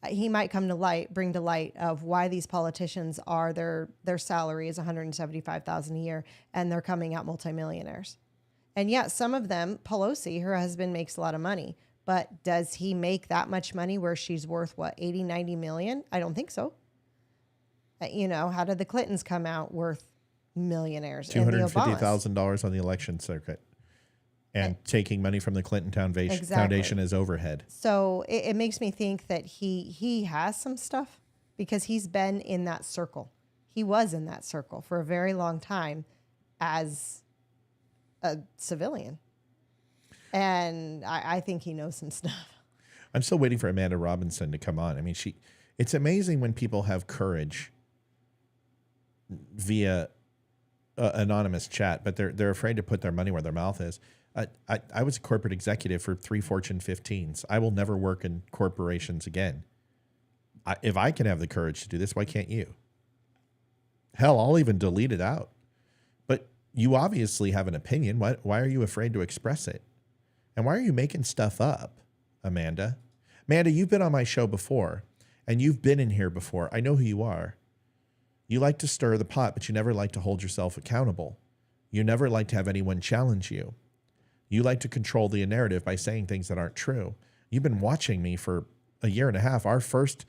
He might come to light, bring to light of why these politicians are, their salary is $175,000 a year, and they're coming out multimillionaires. And yet some of them, Pelosi, her husband makes a lot of money, but does he make that much money where she's worth what, 80, 90 million? I don't think so. You know, how did the Clintons come out worth millionaires? $250,000 on the election circuit. And taking money from the Clinton Foundation as overhead. So it makes me think that he has some stuff because he's been in that circle. He was in that circle for a very long time as a civilian. And I think he knows some stuff. I'm still waiting for Amanda Robinson to come on. I mean, it's amazing when people have courage via anonymous chat, but they're afraid to put their money where their mouth is. I was a corporate executive for 3 Fortune 15s. I will never work in corporations again. If I can have the courage to do this, why can't you? Hell, I'll even delete it out. But you obviously have an opinion. Why are you afraid to express it? And why are you making stuff up, Amanda? Amanda, you've been on my show before, and you've been in here before. I know who you are. You like to stir the pot, but you never like to hold yourself accountable. You never like to have anyone challenge you. You like to control the narrative by saying things that aren't true. You've been watching me for a year and a half. Our first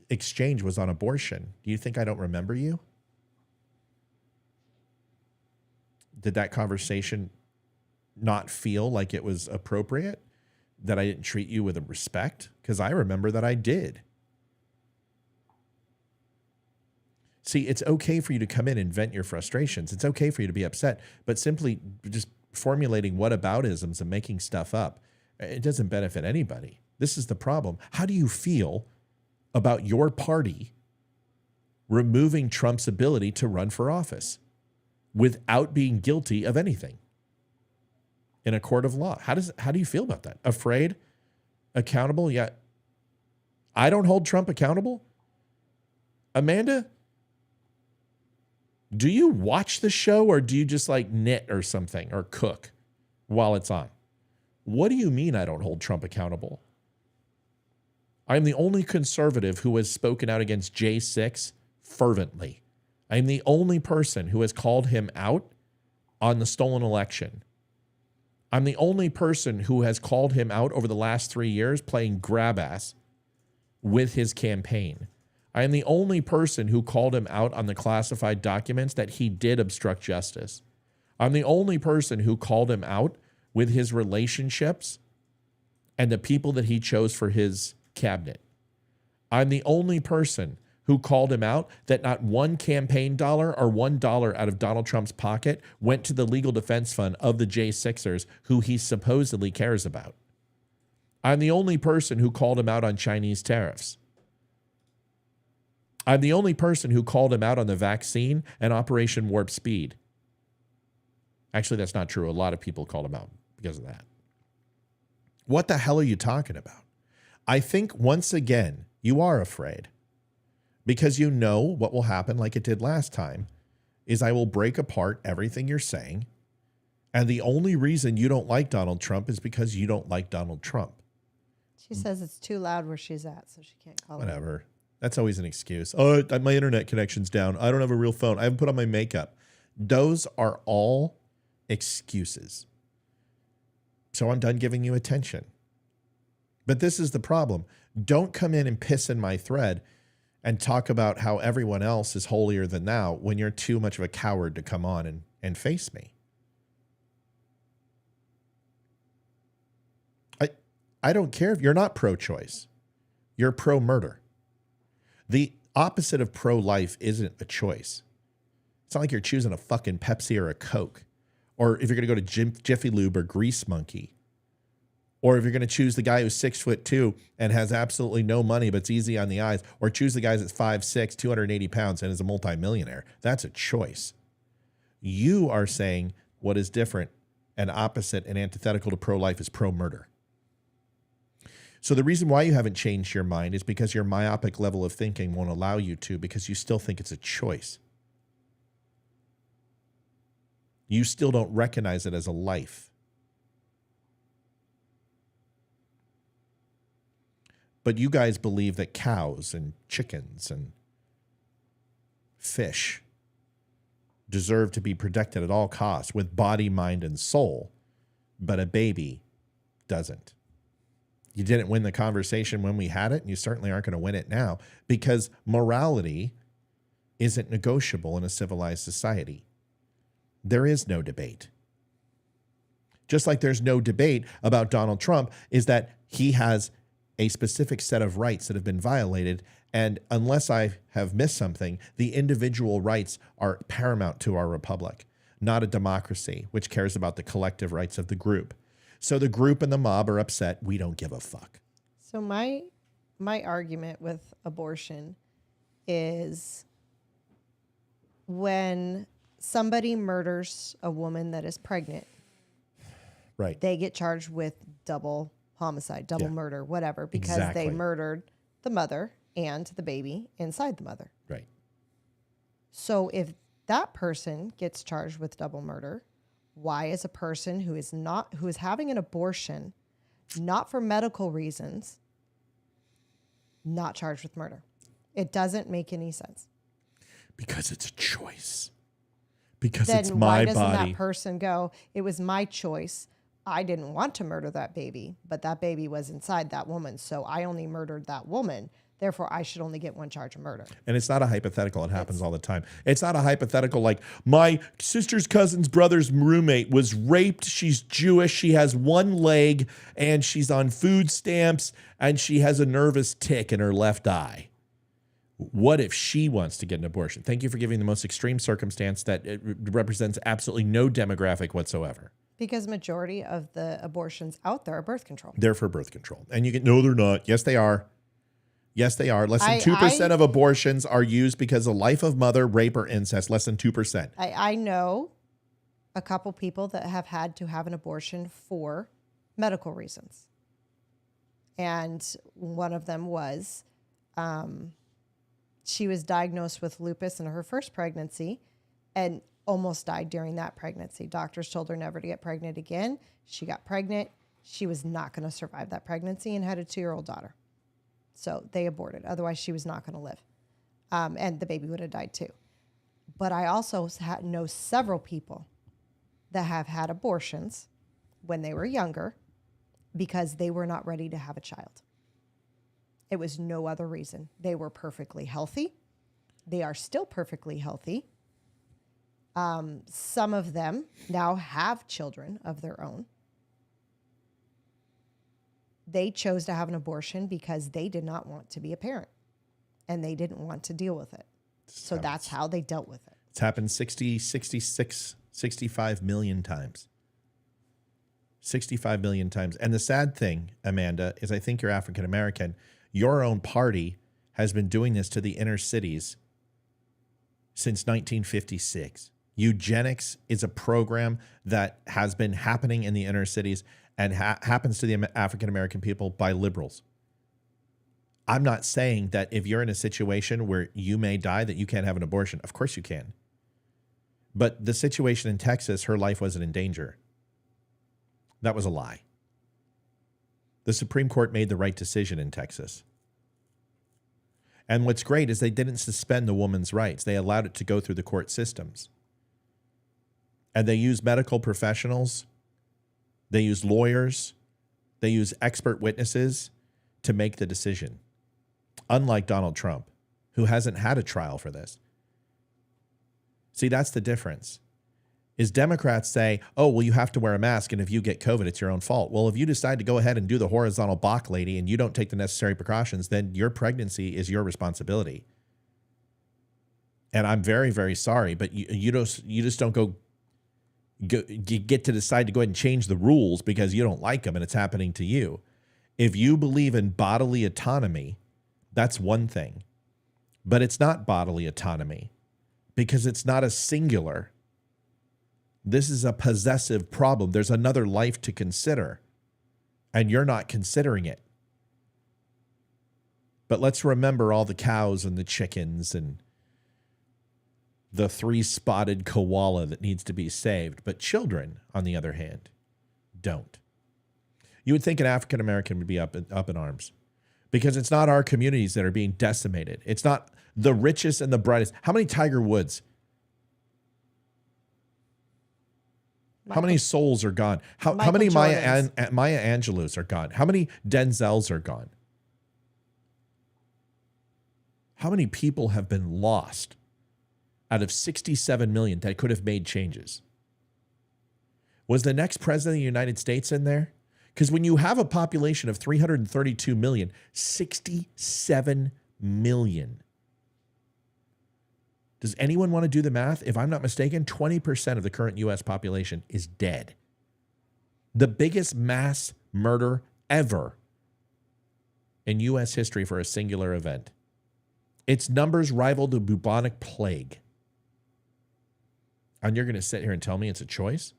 exchange was on abortion. Do you think I don't remember you? Did that conversation not feel like it was appropriate? That I didn't treat you with respect? Because I remember that I did. See, it's okay for you to come in and vent your frustrations. It's okay for you to be upset, but simply just formulating whataboutisms and making stuff up, it doesn't benefit anybody. This is the problem. How do you feel about your party removing Trump's ability to run for office without being guilty of anything in a court of law? How do you feel about that? Afraid? Accountable? Yet I don't hold Trump accountable? Amanda, do you watch the show or do you just like knit or something or cook while it's on? What do you mean I don't hold Trump accountable? I'm the only conservative who has spoken out against J6 fervently. I'm the only person who has called him out on the stolen election. I'm the only person who has called him out over the last 3 years playing grab ass with his campaign. I am the only person who called him out on the classified documents that he did obstruct justice. I'm the only person who called him out with his relationships and the people that he chose for his cabinet. I'm the only person who called him out that not one campaign dollar or $1 out of Donald Trump's pocket went to the legal defense fund of the J6ers who he supposedly cares about. I'm the only person who called him out on Chinese tariffs. I'm the only person who called him out on the vaccine and Operation Warp Speed. Actually, that's not true. A lot of people called him out because of that. What the hell are you talking about? I think once again, you are afraid because you know what will happen like it did last time is I will break apart everything you're saying. And the only reason you don't like Donald Trump is because you don't like Donald Trump. She says it's too loud where she's at, so she can't call him. Whatever. That's always an excuse. Oh, my internet connection's down. I don't have a real phone. I haven't put on my makeup. Those are all excuses. So I'm done giving you attention. But this is the problem. Don't come in and piss in my thread and talk about how everyone else is holier than thou when you're too much of a coward to come on and face me. I don't care if you're not pro-choice. You're pro-murder. The opposite of pro-life isn't a choice. It's not like you're choosing a fucking Pepsi or a Coke. Or if you're going to go to Jiffy Lube or Grease Monkey. Or if you're going to choose the guy who's 6'2" and has absolutely no money but's easy on the eyes. Or choose the guy that's 5'6", 280 pounds and is a multimillionaire. That's a choice. You are saying what is different and opposite and antithetical to pro-life is pro-murder. So the reason why you haven't changed your mind is because your myopic level of thinking won't allow you to, because you still think it's a choice. You still don't recognize it as a life. But you guys believe that cows and chickens and fish deserve to be protected at all costs with body, mind, and soul, but a baby doesn't. You didn't win the conversation when we had it, and you certainly aren't going to win it now because morality isn't negotiable in a civilized society. There is no debate. Just like there's no debate about Donald Trump, is that he has a specific set of rights that have been violated, and unless I have missed something, the individual rights are paramount to our republic, not a democracy, which cares about the collective rights of the group. So the group and the mob are upset. We don't give a fuck. So my argument with abortion is when somebody murders a woman that is pregnant, right? They get charged with double homicide, double murder, whatever, because they murdered the mother and the baby inside the mother. Right. So if that person gets charged with double murder, why is a person who is having an abortion, not for medical reasons, not charged with murder? It doesn't make any sense. Because it's a choice. Because then it's my why doesn't body. that person go, it was my choice. I didn't want to murder that baby, but that baby was inside that woman, so I only murdered that woman. Therefore, I should only get one charge of murder. And it's not a hypothetical. It happens all the time. It's not a hypothetical like my sister's cousin's brother's roommate was raped. She's Jewish. She has one leg and she's on food stamps and she has a nervous tic in her left eye. What if she wants to get an abortion? Thank you for giving the most extreme circumstance that it represents absolutely no demographic whatsoever. Because majority of the abortions out there are birth control. They're for birth control. And you get, no, they're not. Yes, they are. Yes, they are. Less than 2% of abortions are used because of life of mother, rape, or incest. Less than 2%. I know a couple people that have had to have an abortion for medical reasons. And one of them was she was diagnosed with lupus in her first pregnancy and almost died during that pregnancy. Doctors told her never to get pregnant again. She got pregnant. She was not going to survive that pregnancy and had a 2-year-old daughter. So they aborted. Otherwise, she was not going to live. And the baby would have died too. But I also know several people that have had abortions when they were younger because they were not ready to have a child. It was no other reason. They were perfectly healthy. They are still perfectly healthy. Some of them now have children of their own. They chose to have an abortion because they did not want to be a parent. and they didn't want to deal with it. So that's how they dealt with it. It's happened 60, 66, 65 million times. 65 million times. And the sad thing, Amanda, is I think you're African American. Your own party has been doing this to the inner cities since 1956. Eugenics is a program that has been happening in the inner cities and happens to the African American people by liberals. I'm not saying that if you're in a situation where you may die that you can't have an abortion. Of course you can. But the situation in Texas, her life wasn't in danger. That was a lie. The Supreme Court made the right decision in Texas. And what's great is they didn't suspend the woman's rights. They allowed it to go through the court systems. And they used medical professionals. They used lawyers. They used expert witnesses to make the decision. Unlike Donald Trump, who hasn't had a trial for this. See, that's the difference. Is Democrats say, oh, well, you have to wear a mask, and if you get COVID, it's your own fault. Well, if you decide to go ahead and do the horizontal Bach lady and you don't take the necessary precautions, then your pregnancy is your responsibility. And I'm very, very sorry, but you just don't get to decide to go ahead and change the rules because you don't like them and it's happening to you. If you believe in bodily autonomy, that's one thing. But it's not bodily autonomy because it's not a singular. This is a possessive problem. There's another life to consider, and you're not considering it. But let's remember all the cows and the chickens and the 3-spotted koala that needs to be saved. But children, on the other hand, don't. You would think an African American would be up in arms because it's not our communities that are being decimated. It's not the richest and the brightest. How many Tiger Woods? How many souls are gone? How many Maya Angelou's are gone? How many Denzels are gone? How many people have been lost out of 67 million that could have made changes? Was the next president of the United States in there? Because when you have a population of 332 million, 67 million. Does anyone want to do the math? If I'm not mistaken, 20% of the current U.S. population is dead. The biggest mass murder ever in U.S. history for a singular event. Its numbers rival the bubonic plague. And you're going to sit here and tell me it's a choice?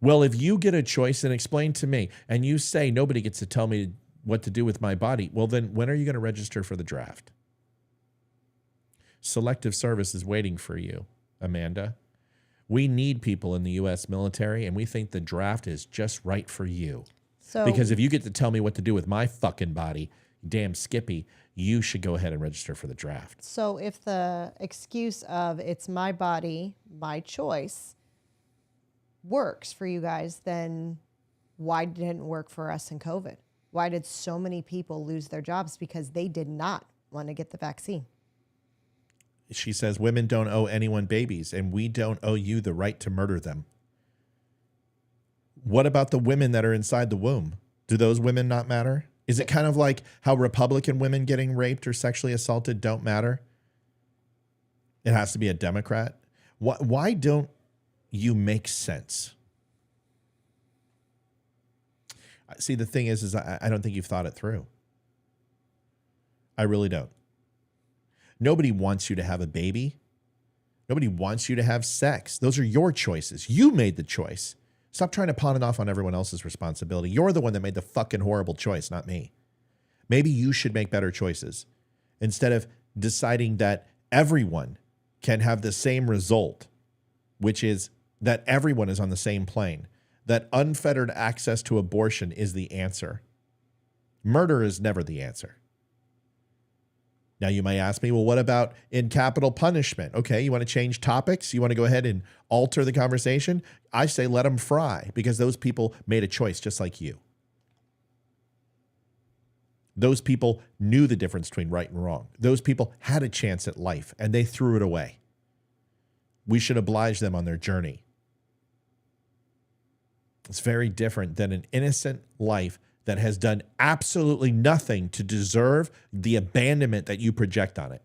Well, if you get a choice, then explain to me, and you say nobody gets to tell me what to do with my body, well, then when are you going to register for the draft? Selective service is waiting for you, Amanda. We need people in the U.S. military, and we think the draft is just right for you. Because if you get to tell me what to do with my fucking body, damn Skippy, you should go ahead and register for the draft. So if the excuse of it's my body, my choice works for you guys, then why didn't it work for us in COVID? Why did so many people lose their jobs? Because they did not want to get the vaccine. She says women don't owe anyone babies, and we don't owe you the right to murder them. What about the women that are inside the womb? Do those women not matter? Is it kind of like how Republican women getting raped or sexually assaulted don't matter? It has to be a Democrat. Why don't you make sense? See, the thing is I don't think you've thought it through. I really don't. Nobody wants you to have a baby. Nobody wants you to have sex. Those are your choices. You made the choice. Stop trying to pawn it off on everyone else's responsibility. You're the one that made the fucking horrible choice, not me. Maybe you should make better choices instead of deciding that everyone can have the same result, which is that everyone is on the same plane, that unfettered access to abortion is the answer. Murder is never the answer. Now, you may ask me, well, what about in capital punishment? Okay, you want to change topics? You want to go ahead and alter the conversation? I say let them fry, because those people made a choice just like you. Those people knew the difference between right and wrong. Those people had a chance at life, and they threw it away. We should oblige them on their journey. It's very different than an innocent life that has done absolutely nothing to deserve the abandonment that you project on it.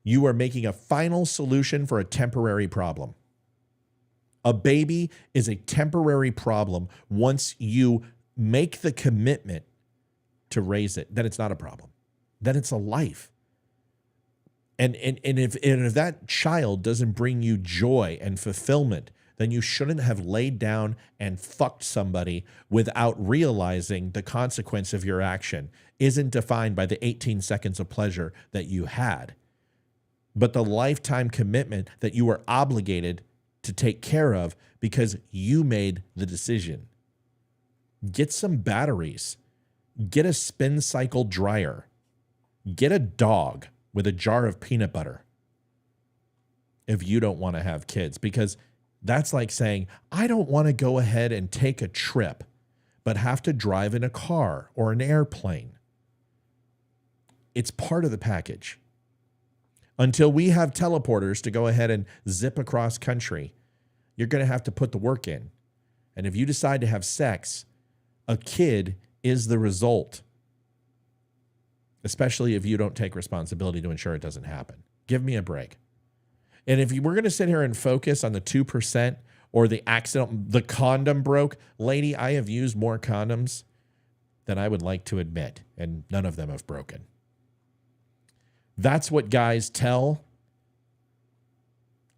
You are making a final solution for a temporary problem. A baby is a temporary problem. Once you make the commitment to raise it, then it's not a problem. Then it's a life. And if that child doesn't bring you joy and fulfillment, then you shouldn't have laid down and fucked somebody without realizing the consequence of your action isn't defined by the 18 seconds of pleasure that you had, but the lifetime commitment that you are obligated to take care of because you made the decision. Get some batteries. Get a spin cycle dryer. Get a dog with a jar of peanut butter if you don't want to have kids, because that's like saying, I don't want to go ahead and take a trip, but have to drive in a car or an airplane. It's part of the package. Until we have teleporters to go ahead and zip across country, you're going to have to put the work in. And if you decide to have sex, a kid is the result, especially if you don't take responsibility to ensure it doesn't happen. Give me a break. And if we're going to sit here and focus on the 2% or the accident, the condom broke, lady, I have used more condoms than I would like to admit, and none of them have broken. That's what guys tell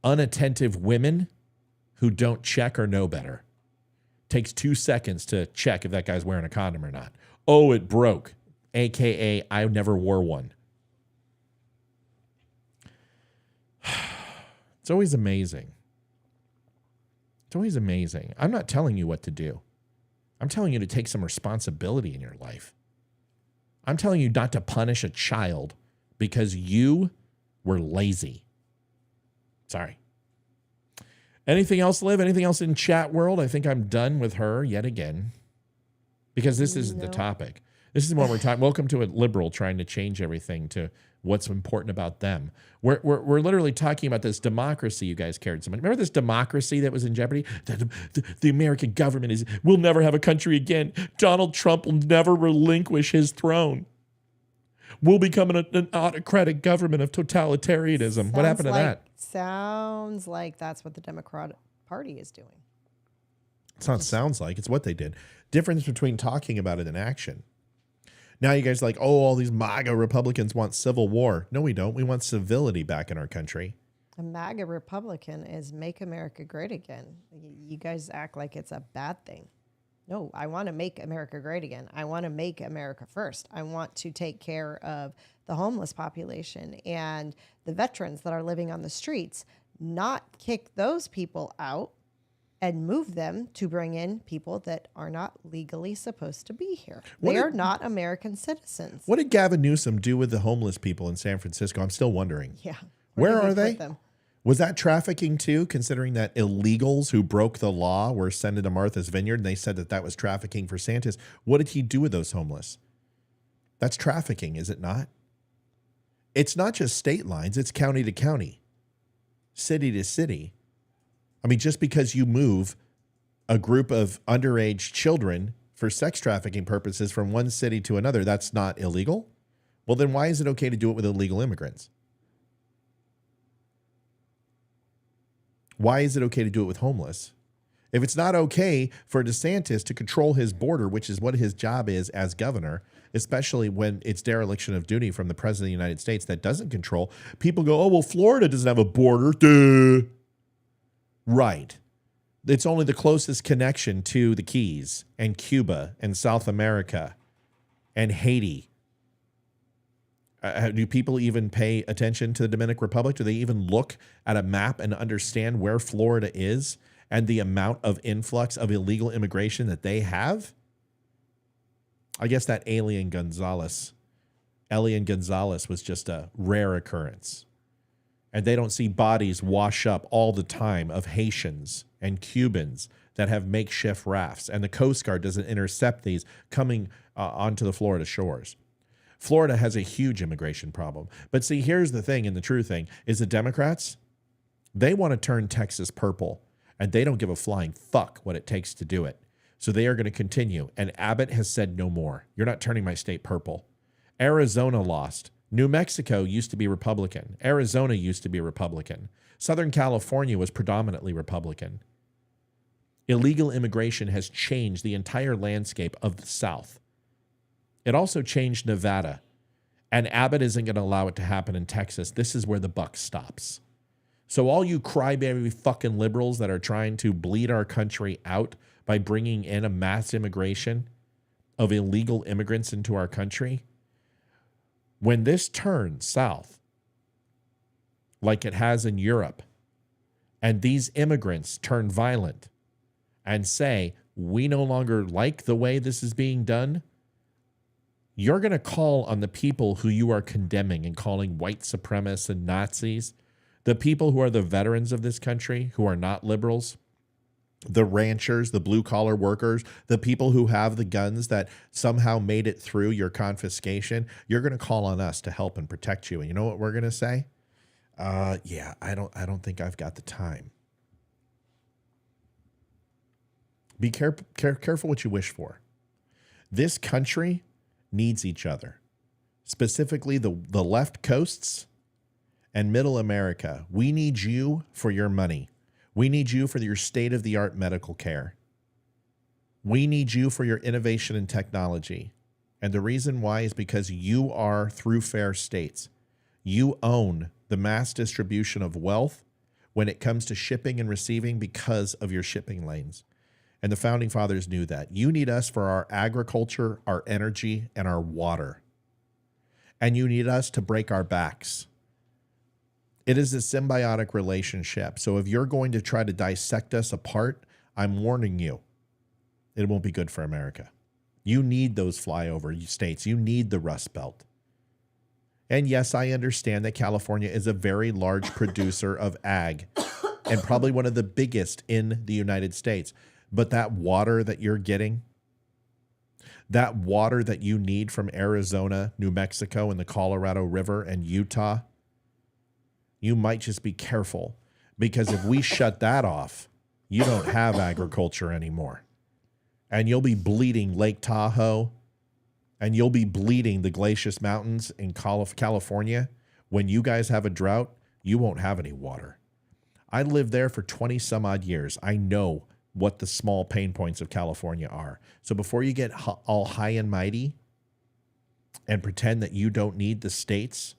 unattentive women who don't check or know better. Takes 2 seconds to check if that guy's wearing a condom or not. Oh, it broke. AKA, I never wore one. It's always amazing. It's always amazing. I'm not telling you what to do. I'm telling you to take some responsibility in your life. I'm telling you not to punish a child because you were lazy. Sorry. Anything else, Liv? Anything else in chat world? I think I'm done with her yet again because this isn't the topic. This is what we're talking. Welcome to a liberal trying to change everything to what's important about them. We're literally talking about this democracy you guys cared so much. Remember this democracy that was in jeopardy? The American government we'll never have a country again. Donald Trump will never relinquish his throne. We'll become an autocratic government of totalitarianism. What happened to that? Sounds like that's what the Democratic Party is doing. It's not sounds like. It's what they did. Difference between talking about it and action. Now you guys are like, oh, all these MAGA Republicans want civil war. No, we don't. We want civility back in our country. A MAGA Republican is Make America Great Again. You guys act like it's a bad thing. No, I want to make America great again. I want to make America first. I want to take care of the homeless population and the veterans that are living on the streets, not kick those people out and move them to bring in people that are not legally supposed to be here. They are not American citizens. What did Gavin Newsom do with the homeless people in San Francisco? I'm still wondering. Yeah. Where are they? Was that trafficking too, considering that illegals who broke the law were sent into Martha's Vineyard and they said that that was trafficking for Santas? What did he do with those homeless? That's trafficking, is it not? It's not just state lines, it's county to county, city to city. I mean, just because you move a group of underage children for sex trafficking purposes from one city to another, that's not illegal? Well, then why is it okay to do it with illegal immigrants? Why is it okay to do it with homeless? If it's not okay for DeSantis to control his border, which is what his job is as governor, especially when it's dereliction of duty from the president of the United States that doesn't control, people go, oh, well, Florida doesn't have a border. Duh. Right. It's only the closest connection to the Keys and Cuba and South America and Haiti. Do people even pay attention to the Dominican Republic? Do they even look at a map and understand where Florida is and the amount of influx of illegal immigration that they have? I guess that Elian Gonzalez was just a rare occurrence. And they don't see bodies wash up all the time of Haitians and Cubans that have makeshift rafts. And the Coast Guard doesn't intercept these coming onto the Florida shores. Florida has a huge immigration problem. But see, here's the thing, and the true thing, is the Democrats, they want to turn Texas purple, and they don't give a flying fuck what it takes to do it. So they are going to continue. And Abbott has said no more. You're not turning my state purple. Arizona lost. New Mexico used to be Republican. Arizona used to be Republican. Southern California was predominantly Republican. Illegal immigration has changed the entire landscape of the South. It also changed Nevada. And Abbott isn't going to allow it to happen in Texas. This is where the buck stops. So all you crybaby fucking liberals that are trying to bleed our country out by bringing in a mass immigration of illegal immigrants into our country, when this turns south, like it has in Europe, and these immigrants turn violent and say, we no longer like the way this is being done, you're going to call on the people who you are condemning and calling white supremacists and Nazis, the people who are the veterans of this country, who are not liberals, the ranchers, the blue-collar workers, the people who have the guns that somehow made it through your confiscation. You're going to call on us to help and protect you. And you know what we're going to say? Yeah, I don't think I've got the time. Be careful what you wish for. This country needs each other, specifically the left coasts and middle America. We need you for your money. We need you for your state-of-the-art medical care. We need you for your innovation and technology. And the reason why is because you are through fair states. You own the mass distribution of wealth when it comes to shipping and receiving because of your shipping lanes. And the founding fathers knew that. You need us for our agriculture, our energy, and our water. And you need us to break our backs. It is a symbiotic relationship. So if you're going to try to dissect us apart, I'm warning you, it won't be good for America. You need those flyover states. You need the Rust Belt. And yes, I understand that California is a very large producer of ag and probably one of the biggest in the United States. But that water that you're getting, that water that you need from Arizona, New Mexico, and the Colorado River and Utah, you might just be careful, because if we shut that off, you don't have agriculture anymore. And you'll be bleeding Lake Tahoe, and you'll be bleeding the Glacius Mountains in California. When you guys have a drought, you won't have any water. I lived there for 20 some odd years. I know what the small pain points of California are. So before you get all high and mighty and pretend that you don't need the states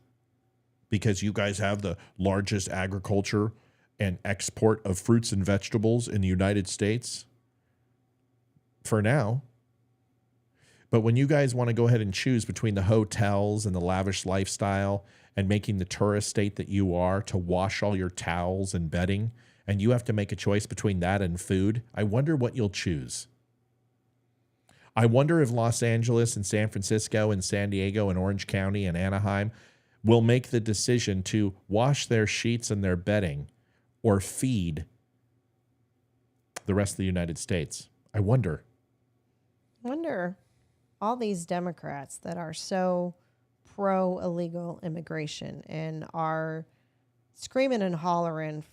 because you guys have the largest agriculture and export of fruits and vegetables in the United States, for now. But when you guys want to go ahead and choose between the hotels and the lavish lifestyle and making the tourist state that you are to wash all your towels and bedding, and you have to make a choice between that and food, I wonder what you'll choose. I wonder if Los Angeles and San Francisco and San Diego and Orange County and Anaheim will make the decision to wash their sheets and their bedding or feed the rest of the United States. I wonder. All these Democrats that are so pro-illegal immigration and are screaming and hollering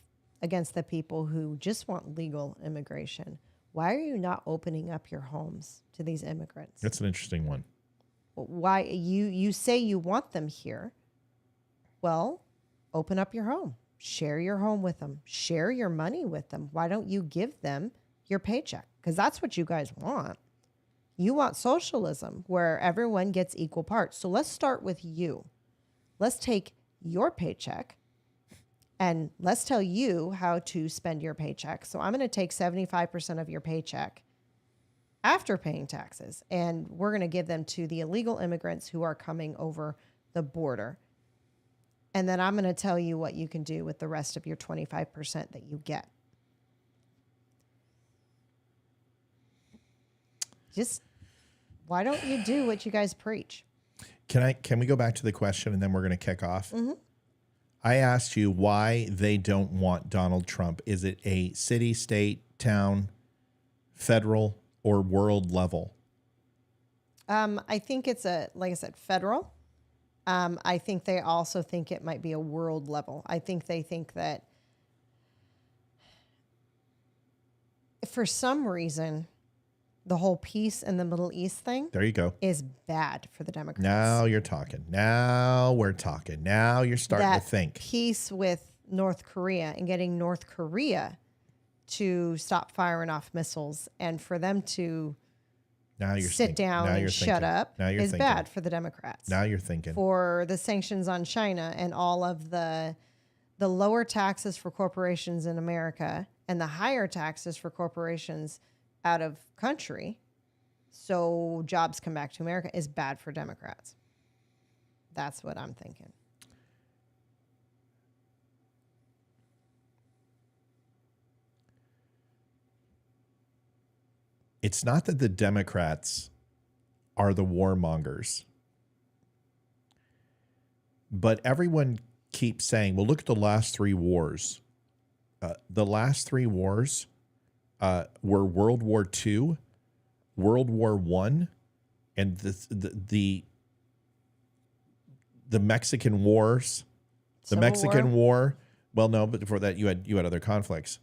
against the people who just want legal immigration. Why are you not opening up your homes to these immigrants? That's an interesting one. Why you say you want them here? Well, open up your home. Share your home with them. Share your money with them. Why don't you give them your paycheck? Because that's what you guys want. You want socialism where everyone gets equal parts. So let's start with you. Let's take your paycheck and let's tell you how to spend your paycheck. So I'm going to take 75% of your paycheck after paying taxes, and we're going to give them to the illegal immigrants who are coming over the border. And then I'm going to tell you what you can do with the rest of your 25% that you get. Just, why don't you do what you guys preach? Can we go back to the question and then we're going to kick off? Mm-hmm. I asked you why they don't want Donald Trump. Is it a city, state, town, federal, or world level? I think it's like I said, federal. I think they also think it might be a world level. I think they think that for some reason, the whole peace in the Middle East thing There you go. is bad for the Democrats. Now you're talking. Now we're talking. Now you're starting That to think. peace with North Korea and getting North Korea to stop firing off missiles and for them to Now you're sit thinking. down Now and you're shut thinking. up Now you're is thinking. bad for the Democrats. Now you're thinking. For the sanctions on China and all of the lower taxes for corporations in America and the higher taxes for corporations out of country, so jobs come back to America, is bad for Democrats. That's what I'm thinking. It's not that the Democrats are the warmongers, but everyone keeps saying, well, look at the last three wars. The last three wars were World War II, World War I, and the Mexican Wars. The Civil Mexican War? War. Well, no, but before that you had other conflicts.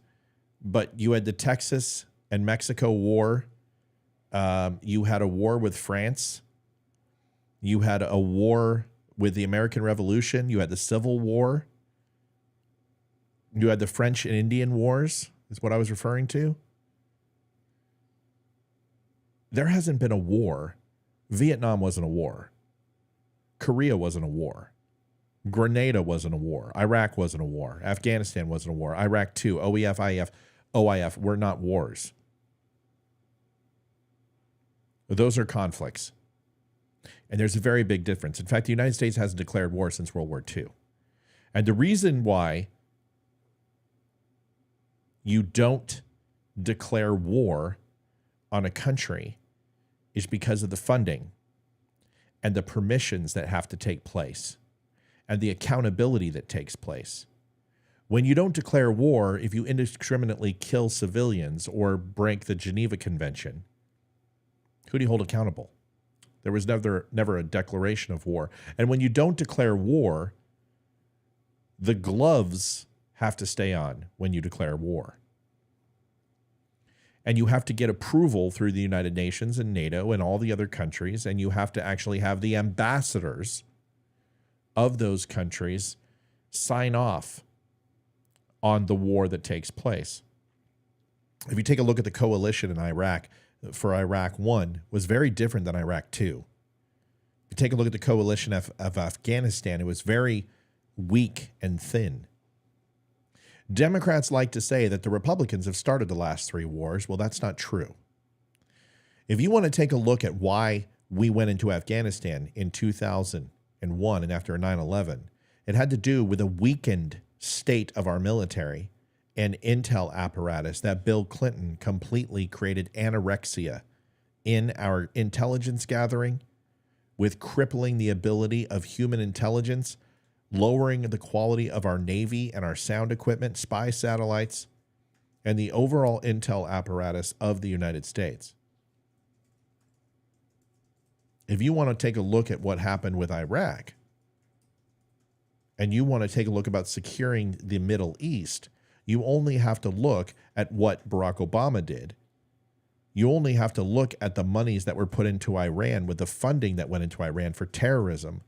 But you had the Texas and Mexico War. You had a war with France. You had a war with the American Revolution. You had the Civil War. You had the French and Indian Wars, is what I was referring to. There hasn't been a war. Vietnam wasn't a war. Korea wasn't a war. Grenada wasn't a war. Iraq wasn't a war. Afghanistan wasn't a war. Iraq too. OEF, IEF, OIF were not wars. Those are conflicts. And there's a very big difference. In fact, the United States hasn't declared war since World War II. And the reason why you don't declare war on a country is because of the funding and the permissions that have to take place and the accountability that takes place. When you don't declare war, if you indiscriminately kill civilians or break the Geneva Convention, who do you hold accountable? There was never a declaration of war. And when you don't declare war, the gloves have to stay on when you declare war. And you have to get approval through the United Nations and NATO and all the other countries, and you have to actually have the ambassadors of those countries sign off on the war that takes place. If you take a look at the coalition in Iraq, for Iraq 1 was very different than Iraq 2. If you take a look at the coalition of Afghanistan, it was very weak and thin. Democrats like to say that the Republicans have started the last three wars. Well, that's not true. If you want to take a look at why we went into Afghanistan in 2001 and after 9/11, it had to do with a weakened state of our military and intel apparatus that Bill Clinton completely created anorexia in our intelligence gathering, with crippling the ability of human intelligence, lowering the quality of our Navy and our sound equipment, spy satellites, and the overall intel apparatus of the United States. If you want to take a look at what happened with Iraq, and you want to take a look about securing the Middle East, you only have to look at what Barack Obama did. You only have to look at the monies that were put into Iran with the funding that went into Iran for terrorism.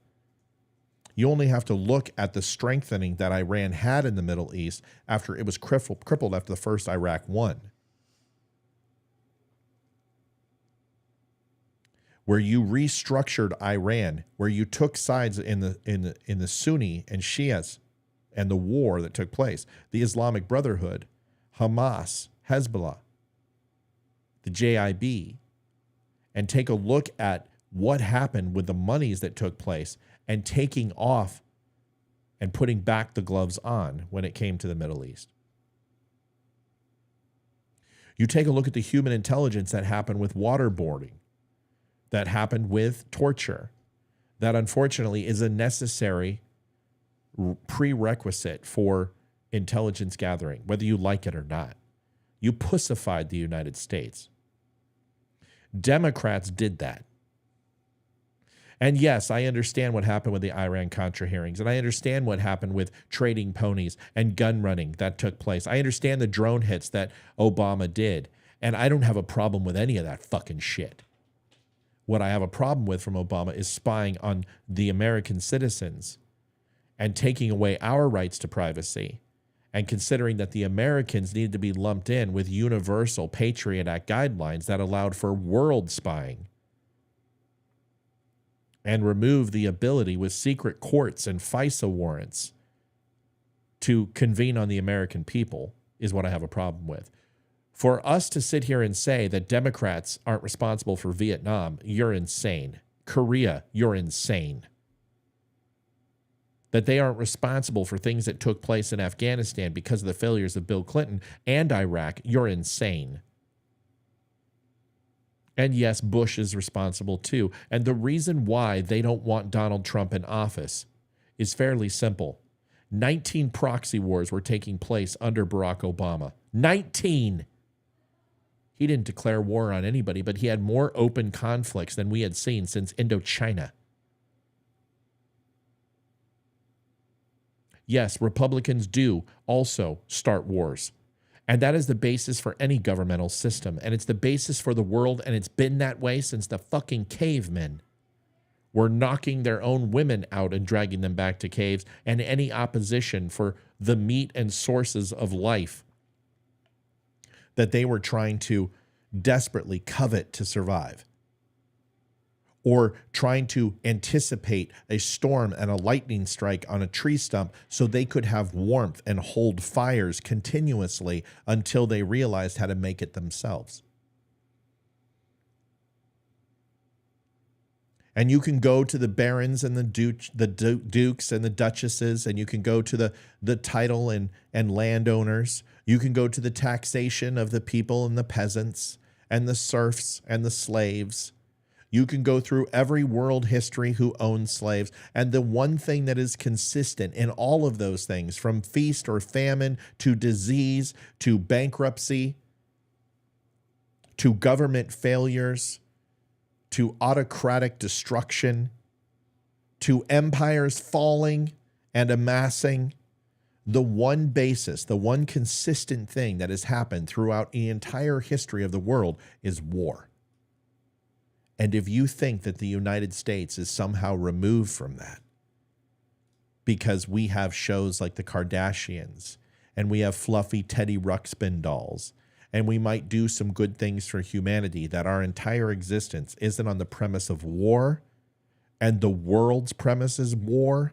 You only have to look at the strengthening that Iran had in the Middle East after it was crippled after the first Iraq won. Where you restructured Iran, where you took sides in the Sunni and Shias and the war that took place, the Islamic Brotherhood, Hamas, Hezbollah, the JIB, and take a look at what happened with the monies that took place and taking off and putting back the gloves on when it came to the Middle East. You take a look at the human intelligence that happened with waterboarding, that happened with torture, that unfortunately is a necessary prerequisite for intelligence gathering, whether you like it or not. You pussified the United States. Democrats did that. And yes, I understand what happened with the Iran-Contra hearings, and I understand what happened with trading ponies and gun running that took place. I understand the drone hits that Obama did, And I don't have a problem with any of that fucking shit. What I have a problem with from Obama is spying on the American citizens and taking away our rights to privacy and considering that the Americans needed to be lumped in with universal Patriot Act guidelines that allowed for world spying and remove the ability with secret courts and FISA warrants to convene on the American people is what I have a problem with. For us to sit here and say that Democrats aren't responsible for Vietnam, you're insane. Korea, you're insane. That they aren't responsible for things that took place in Afghanistan because of the failures of Bill Clinton and Iraq, you're insane. And yes, Bush is responsible too. And the reason why they don't want Donald Trump in office is fairly simple. 19 proxy wars were taking place under Barack Obama. 19! He didn't declare war on anybody, but he had more open conflicts than we had seen since Indochina. Yes, Republicans do also start wars. And that is the basis for any governmental system. And it's the basis for the world, and it's been that way since the fucking cavemen were knocking their own women out and dragging them back to caves, and any opposition for the meat and sources of life that they were trying to desperately covet to survive, or trying to anticipate a storm and a lightning strike on a tree stump so they could have warmth and hold fires continuously until they realized how to make it themselves. And you can go to the barons and the dukes and the duchesses, and you can go to the title and landowners. You can go to the taxation of the people and the peasants and the serfs and the slaves. You can go through every world history who owned slaves. And the one thing that is consistent in all of those things, from feast or famine to disease to bankruptcy to government failures to autocratic destruction to empires falling and amassing, the one basis, the one consistent thing that has happened throughout the entire history of the world is war. And if you think that the United States is somehow removed from that, because we have shows like the Kardashians, and we have fluffy Teddy Ruxpin dolls, and we might do some good things for humanity, that our entire existence isn't on the premise of war, and the world's premise is war,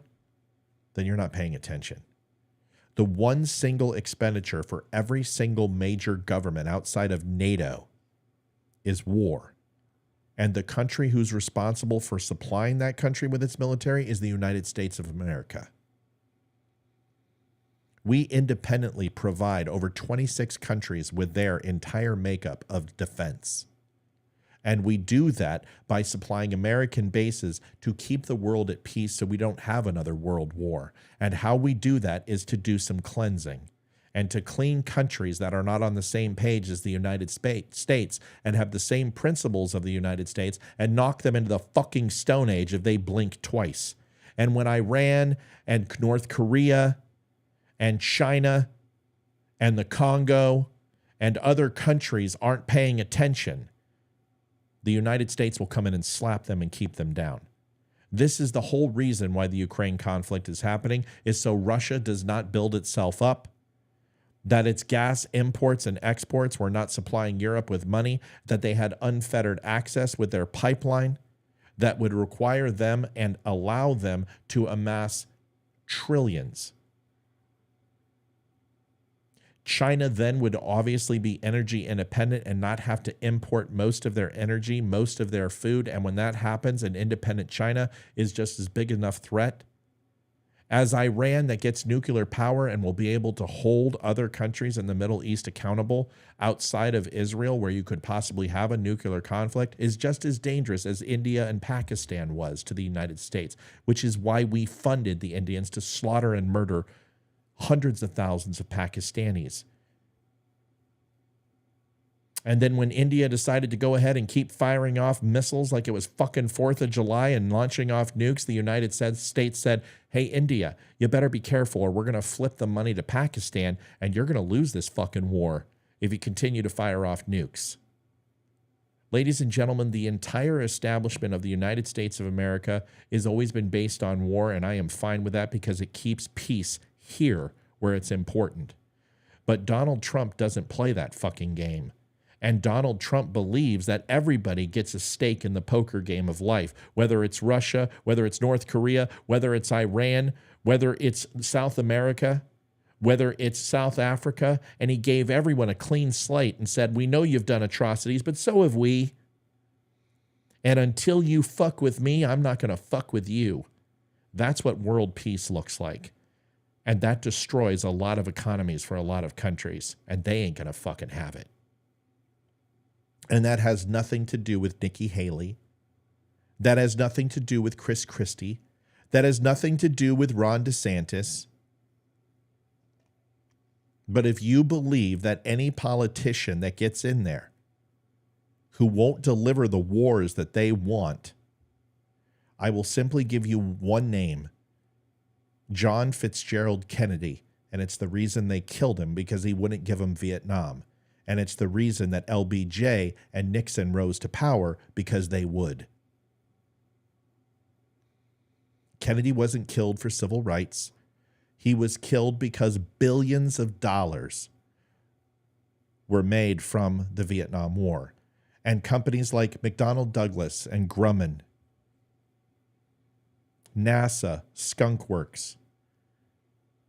then you're not paying attention. The one single expenditure for every single major government outside of NATO is war. And the country who's responsible for supplying that country with its military is the United States of America. We independently provide over 26 countries with their entire makeup of defense. And we do that by supplying American bases to keep the world at peace so we don't have another world war. And how we do that is to do some cleansing and to clean countries that are not on the same page as the United States and have the same principles of the United States and knock them into the fucking Stone Age if they blink twice. And when Iran and North Korea and China and the Congo and other countries aren't paying attention, the United States will come in and slap them and keep them down. This is the whole reason why the Ukraine conflict is happening, is so Russia does not build itself up, that its gas imports and exports were not supplying Europe with money, that they had unfettered access with their pipeline that would require them and allow them to amass trillions. China then would obviously be energy independent and not have to import most of their energy, most of their food. And when that happens, an independent China is just as big enough threat as Iran that gets nuclear power and will be able to hold other countries in the Middle East accountable outside of Israel, where you could possibly have a nuclear conflict, is just as dangerous as India and Pakistan was to the United States, which is why we funded the Indians to slaughter and murder hundreds of thousands of Pakistanis. And then when India decided to go ahead and keep firing off missiles like it was fucking 4th of July and launching off nukes, the United States said, hey, India, you better be careful or we're going to flip the money to Pakistan and you're going to lose this fucking war if you continue to fire off nukes. Ladies and gentlemen, the entire establishment of the United States of America has always been based on war, and I am fine with that because it keeps peace here where it's important. But Donald Trump doesn't play that fucking game. And Donald Trump believes that everybody gets a stake in the poker game of life, whether it's Russia, whether it's North Korea, whether it's Iran, whether it's South America, whether it's South Africa. And he gave everyone a clean slate and said, we know you've done atrocities, but so have we. And until you fuck with me, I'm not going to fuck with you. That's what world peace looks like. And that destroys a lot of economies for a lot of countries. And they ain't going to fucking have it. And that has nothing to do with Nikki Haley. That has nothing to do with Chris Christie. That has nothing to do with Ron DeSantis. But if you believe that any politician that gets in there who won't deliver the wars that they want, I will simply give you one name, John Fitzgerald Kennedy. And it's the reason they killed him, because he wouldn't give them Vietnam. And it's the reason that LBJ and Nixon rose to power, because they would. Kennedy wasn't killed for civil rights. He was killed because billions of dollars were made from the Vietnam War. And companies like McDonnell Douglas and Grumman, NASA, Skunk Works,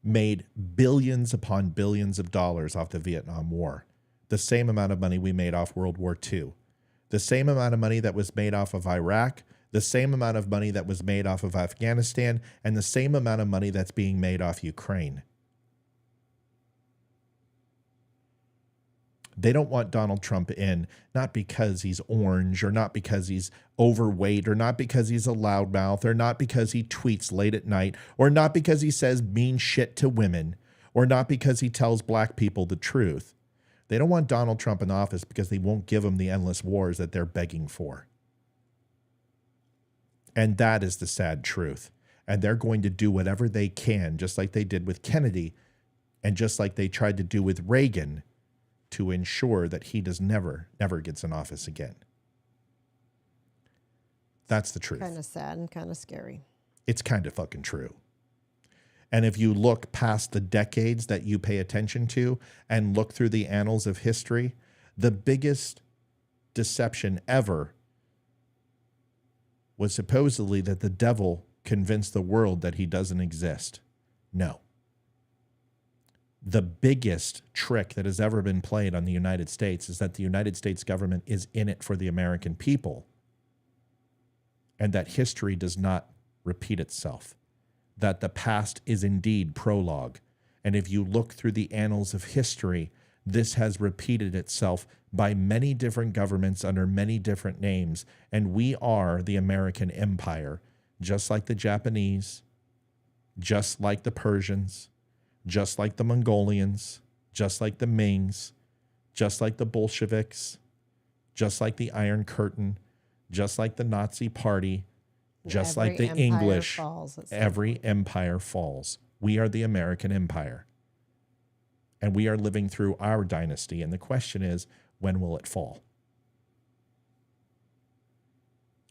made billions upon billions of dollars off the Vietnam War. The same amount of money we made off World War II. The same amount of money that was made off of Iraq, the same amount of money that was made off of Afghanistan, and the same amount of money that's being made off Ukraine. They don't want Donald Trump in, not because he's orange, or not because he's overweight, or not because he's a loudmouth, or not because he tweets late at night, or not because he says mean shit to women, or not because he tells black people the truth. They don't want Donald Trump in office because they won't give him the endless wars that they're begging for. And that is the sad truth. And they're going to do whatever they can, just like they did with Kennedy, and just like they tried to do with Reagan, to ensure that he does never gets in office again. That's the truth. Kind of sad and kind of scary. It's kind of fucking true. And if you look past the decades that you pay attention to and look through the annals of history, the biggest deception ever was supposedly that the devil convinced the world that he doesn't exist. No. The biggest trick that has ever been played on the United States is that the United States government is in it for the American people, and that history does not repeat itself. That the past is indeed prologue. And if you look through the annals of history, this has repeated itself by many different governments under many different names. And we are the American empire, just like the Japanese, just like the Persians, just like the Mongolians, just like the Mings, just like the Bolsheviks, just like the Iron Curtain, just like the Nazi Party, just like the English. Every empire falls. We are the American empire. And we are living through our dynasty. And the question is, when will it fall?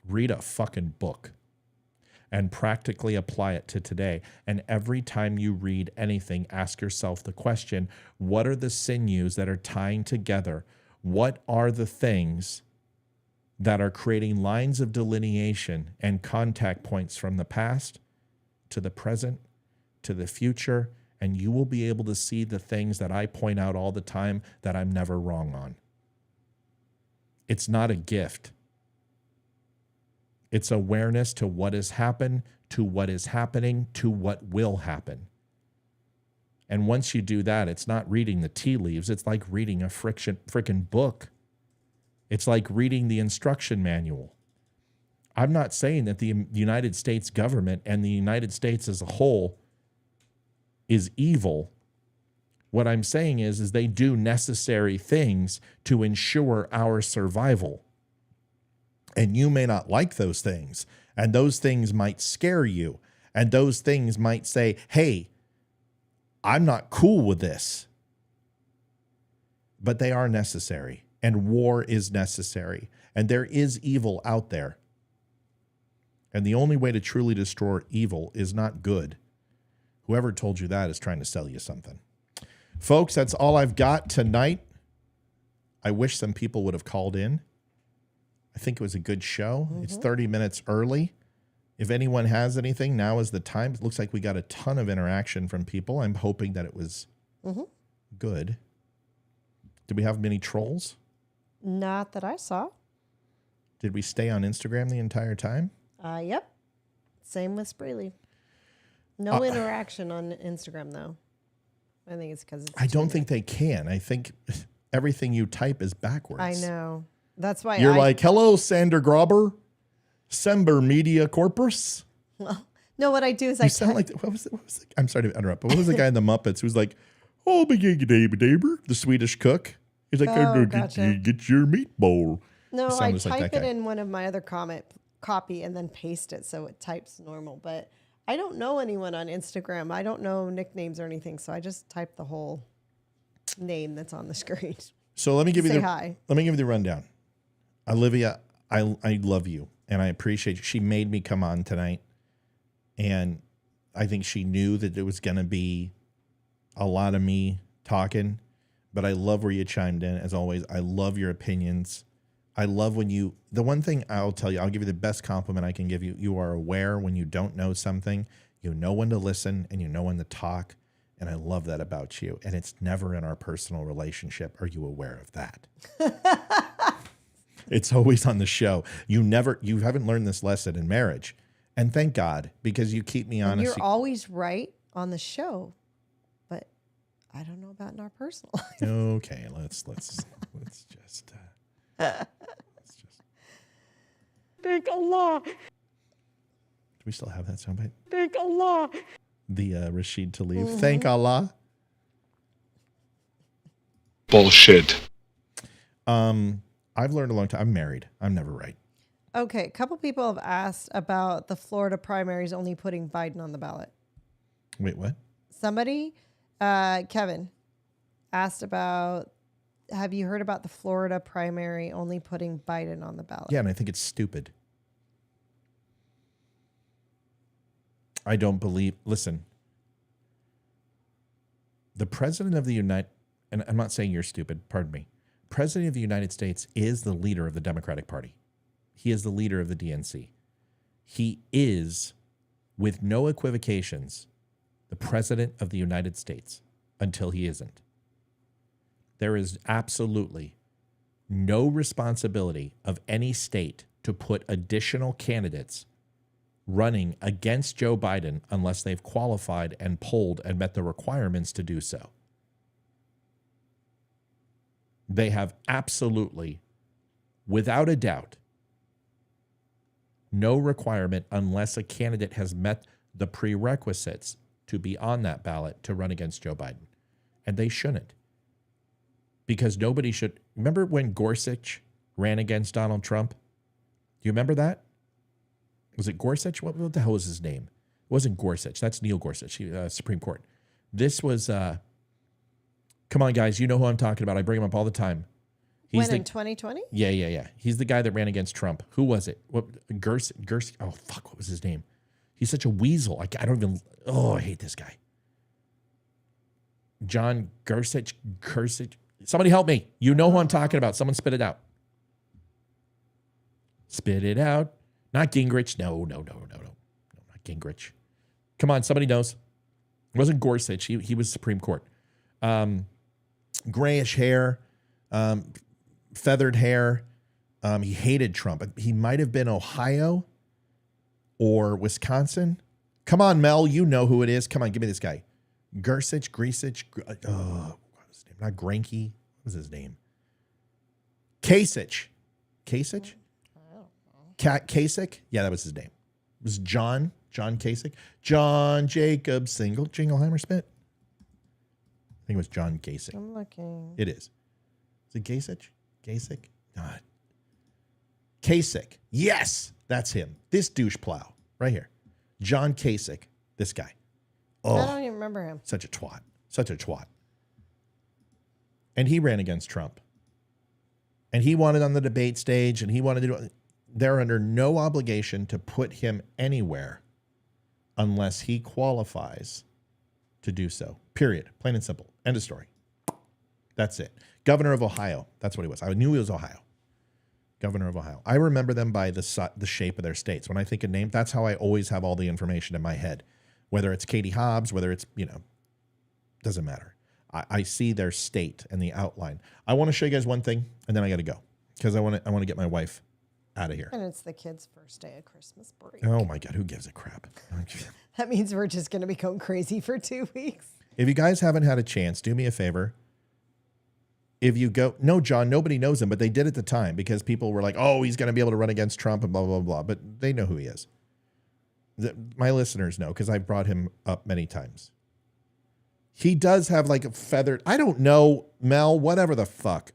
Read a fucking book and practically apply it to today. And every time you read anything, ask yourself the question, what are the sinews that are tying together? What are the things that are creating lines of delineation and contact points from the past to the present to the future? And you will be able to see the things that I point out all the time that I'm never wrong on. It's not a gift. It's awareness to what has happened, to what is happening, to what will happen. And once you do that, it's not reading the tea leaves. It's like reading a frickin' book. It's like reading the instruction manual. I'm not saying that the United States government and the United States as a whole is evil. What I'm saying is they do necessary things to ensure our survival. And you may not like those things, and those things might scare you, and those things might say, hey, I'm not cool with this. but they are necessary, and war is necessary, and there is evil out there. And the only way to truly destroy evil is not good. Whoever told you that is trying to sell you something. Folks, that's all I've got tonight. I wish some people would have called in. I think it was a good show. It's 30 minutes early. If anyone has anything, now is the time. It looks like we got a ton of interaction from people. I'm hoping that it was good. Did we have many trolls? Not that I saw. Did we stay on Instagram the entire time? Yep. Same with Spreely. No interaction on Instagram, though. I think it's because I don't think they can. I think everything you type is backwards. I know. That's why You're like, hello, Sander Grauber, Sember Media Corpus. Well, no, what I do is You sound like, I'm sorry to interrupt, but what was the guy in the Muppets who's like, oh, the Swedish cook? He's like, gotcha. get your meatball. No, You sound I just like type that it guy. in one of my other copy and then paste it so it types normal. But I don't know anyone on Instagram. I don't know nicknames or anything, so I just type the whole name that's on the screen. So let me give you Say hi. Let me give you the rundown. Olivia, I love you and I appreciate you. She made me come on tonight, and I think she knew that it was going to be a lot of me talking, but I love where you chimed in as always. I love your opinions. I love when the one thing I'll tell you, I'll give you the best compliment I can give you. You are aware when you don't know something, you know when to listen and you know when to talk. And I love that about you. And it's never in our personal relationship. Are you aware of that? It's always on the show. You haven't learned this lesson in marriage. And thank God, because you keep me And honest. you're always right on the show, but I don't know about in our personal life. Okay, let's just Thank Allah. Do we still have that soundbite? Thank Allah. The Rashid Tlaib. Thank Allah. Bullshit. I've learned a long time. I'm married. I'm never right. Okay, a couple people have asked about the Florida primaries only putting Biden on the ballot. Wait, what? Somebody, Kevin, asked about, have you heard about the Florida primary only putting Biden on the ballot? Yeah, and I think it's stupid. I don't believe, listen, the president of the and I'm not saying you're stupid, pardon me. President of the United States is the leader of the Democratic Party. He is the leader of the DNC. He is, with no equivocations, the president of the United States until he isn't. There is absolutely no responsibility of any state to put additional candidates running against Joe Biden unless they've qualified and polled and met the requirements to do so. They have absolutely, without a doubt, no requirement unless a candidate has met the prerequisites to be on that ballot to run against Joe Biden. And they shouldn't. Because nobody should. Remember when Gorsuch ran against Donald Trump? Do you remember that? Was it Gorsuch? What the hell was his name? It wasn't Gorsuch. That's Neil Gorsuch, Supreme Court. This was, come on, guys. You know who I'm talking about. I bring him up all the time. When in 2020? Yeah. He's the guy that ran against Trump. Who was it? What? Gerst? Oh, fuck. What was his name? He's such a weasel. I don't even, I hate this guy. John Gorsuch. Somebody help me. You know who I'm talking about. Someone spit it out. Spit it out. Not Gingrich. No. Not Gingrich. Come on, somebody knows. It wasn't Gorsuch. He was Supreme Court. Grayish hair, feathered hair. He hated Trump. He might have been Ohio or Wisconsin. Come on, Mel. You know who it is. Come on, give me this guy. Gorsuch. What was his name? Not Granke. What was his name? Kasich. Kasich? Kasich? Yeah, that was his name. It was John Kasich. John Jacob Jingleheimer Spit. I think it was John Kasich. I'm looking. It is. Is it Kasich? Kasich? Not. Kasich. Yes, that's him. This douche plow right here. John Kasich. This guy. I don't even remember him. Such a twat. Such a twat. And he ran against Trump. And he wanted on the debate stage, and he wanted to do. They're under no obligation to put him anywhere unless he qualifies to do so. Period. Plain and simple. End of story. That's it. Governor of Ohio. That's what he was. I knew he was Ohio. Governor of Ohio. I remember them by the shape of their states. When I think of names, that's how I always have all the information in my head. Whether it's Katie Hobbs, whether it's, doesn't matter. I see their state and the outline. I want to show you guys one thing, and then I got to go because I want to get my wife out of here. And it's the kids' first day of Christmas break. Oh my God, who gives a crap? That means we're just going to be going crazy for 2 weeks. If you guys haven't had a chance, do me a favor. If you go, no, John, nobody knows him, but they did at the time because people were like, oh, he's going to be able to run against Trump and blah, blah, blah. But they know who he is. My listeners know because I brought him up many times. He does have like a feathered, I don't know, Mel, whatever the fuck.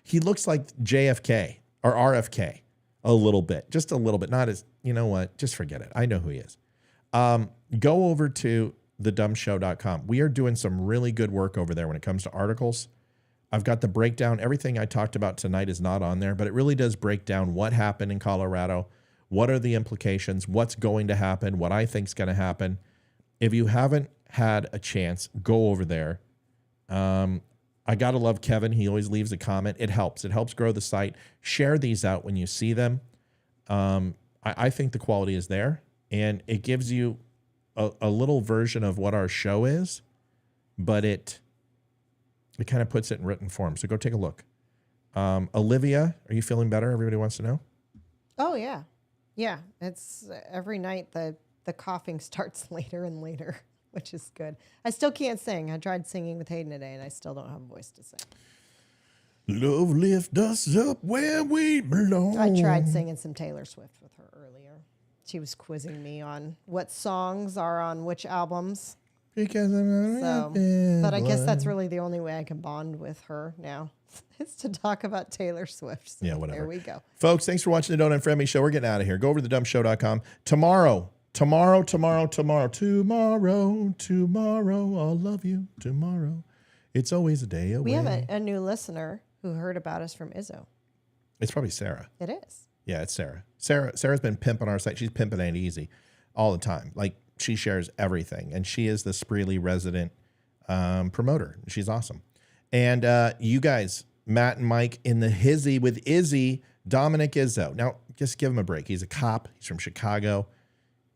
He looks like JFK or RFK a little bit, just a little bit. Not as, you know what? Just forget it. I know who he is. Go over to thedumbshow.com. We are doing some really good work over there when it comes to articles. I've got the breakdown. Everything I talked about tonight is not on there, but it really does break down what happened in Colorado. What are the implications? What's going to happen? What I think is going to happen. If you haven't had a chance, go over there. I got to love Kevin. He always leaves a comment. It helps. It helps grow the site. Share these out when you see them. I think the quality is there, and it gives you a little version of what our show is, but it kind of puts it in written form. So go take a look. Olivia, are you feeling better? Everybody wants to know. Oh, yeah. Yeah. It's every night the coughing starts later and later, which is good. I still can't sing. I tried singing with Hayden today, and I still don't have a voice to sing. Love lift us up where we belong. I tried singing some Taylor Swift with her earlier. She was quizzing me on what songs are on which albums. Because but I guess that's really the only way I can bond with her now is to talk about Taylor Swift. So yeah, whatever. There we go. Folks, thanks for watching the Don't Unfriend Me show. We're getting out of here. Go over to thedumbshow.com. Tomorrow, I'll love you tomorrow. It's always a day away. We have a new listener who heard about us from Izzo. It's probably Sarah. It is. Yeah, it's Sarah. Sarah's been pimping our site. She's pimping Ain't Easy all the time. Like, she shares everything, and she is the Spreely resident promoter. She's awesome. And you guys, Matt and Mike in the hizzy with Izzy, Dominic Izzo. Now, just give him a break. He's a cop. He's from Chicago.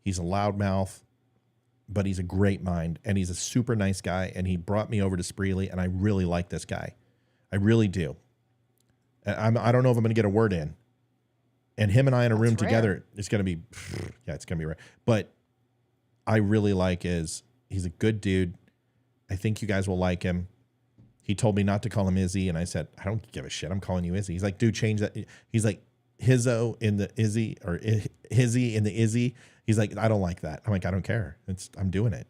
He's a loudmouth, but he's a great mind, and he's a super nice guy, and he brought me over to Spreely, and I really like this guy. I really do. I don't know if I'm going to get a word in. And him and I in a room together, it's going to be, it's going to be rare. But I really like he's a good dude. I think you guys will like him. He told me not to call him Izzy, and I said, I don't give a shit. I'm calling you Izzy. He's like, dude, change that. He's like, Hizzo in the Izzy, or Hizzy in the Izzy. He's like, I don't like that. I'm like, I don't care. I'm doing it.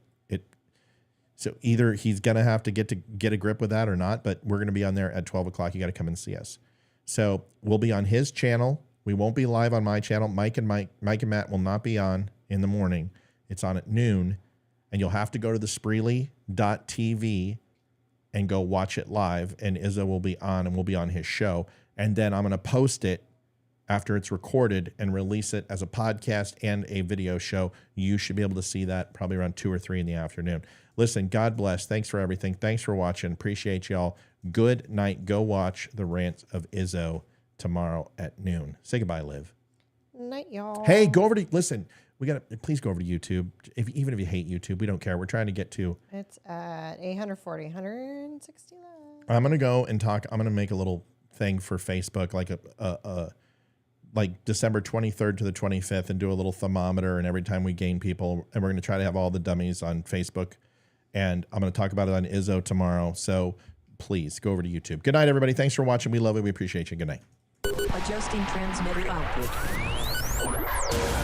So either he's going to have to get a grip with that or not, but we're going to be on there at 12 o'clock. You got to come and see us. So we'll be on his channel. We won't be live on my channel. Mike and Matt will not be on in the morning. It's on at noon, and you'll have to go to the Spreely.tv and go watch it live, and Izzo will be on, and we'll be on his show. And then I'm going to post it after it's recorded and release it as a podcast and a video show. You should be able to see that probably around 2 or 3 in the afternoon. Listen, God bless. Thanks for everything. Thanks for watching. Appreciate y'all. Good night. Go watch the rants of Izzo tomorrow at noon. Say goodbye, Liv. Night, y'all. Hey, go over to, listen, please go over to YouTube. Even if you hate YouTube, we don't care. We're trying to get to. It's at 840, 169. I'm going to go and talk. I'm going to make a little thing for Facebook, like like December 23rd to the 25th, and do a little thermometer. And every time we gain people, and we're going to try to have all the dummies on Facebook. And I'm going to talk about it on Izzo tomorrow. So please go over to YouTube. Good night, everybody. Thanks for watching. We love you. We appreciate you. Good night. Adjusting transmitter output.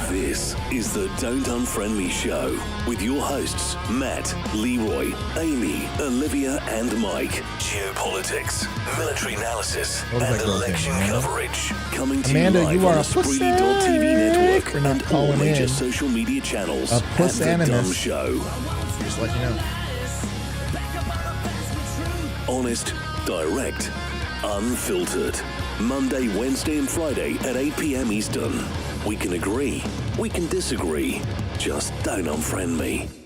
This is the Don't Unfriend Me show with your hosts, Matt, Leroy, Amy, Olivia, and Mike. Geopolitics, military analysis, and election coverage. Coming to Amanda, you live you are on a the Spreely.tv network for not and all calling major in. social media channels. A puss at The Dumb animus. Show. Just let you know. Honest, direct, unfiltered. Monday, Wednesday and Friday at 8 p.m. Eastern. We can agree, we can disagree. Just don't unfriend me.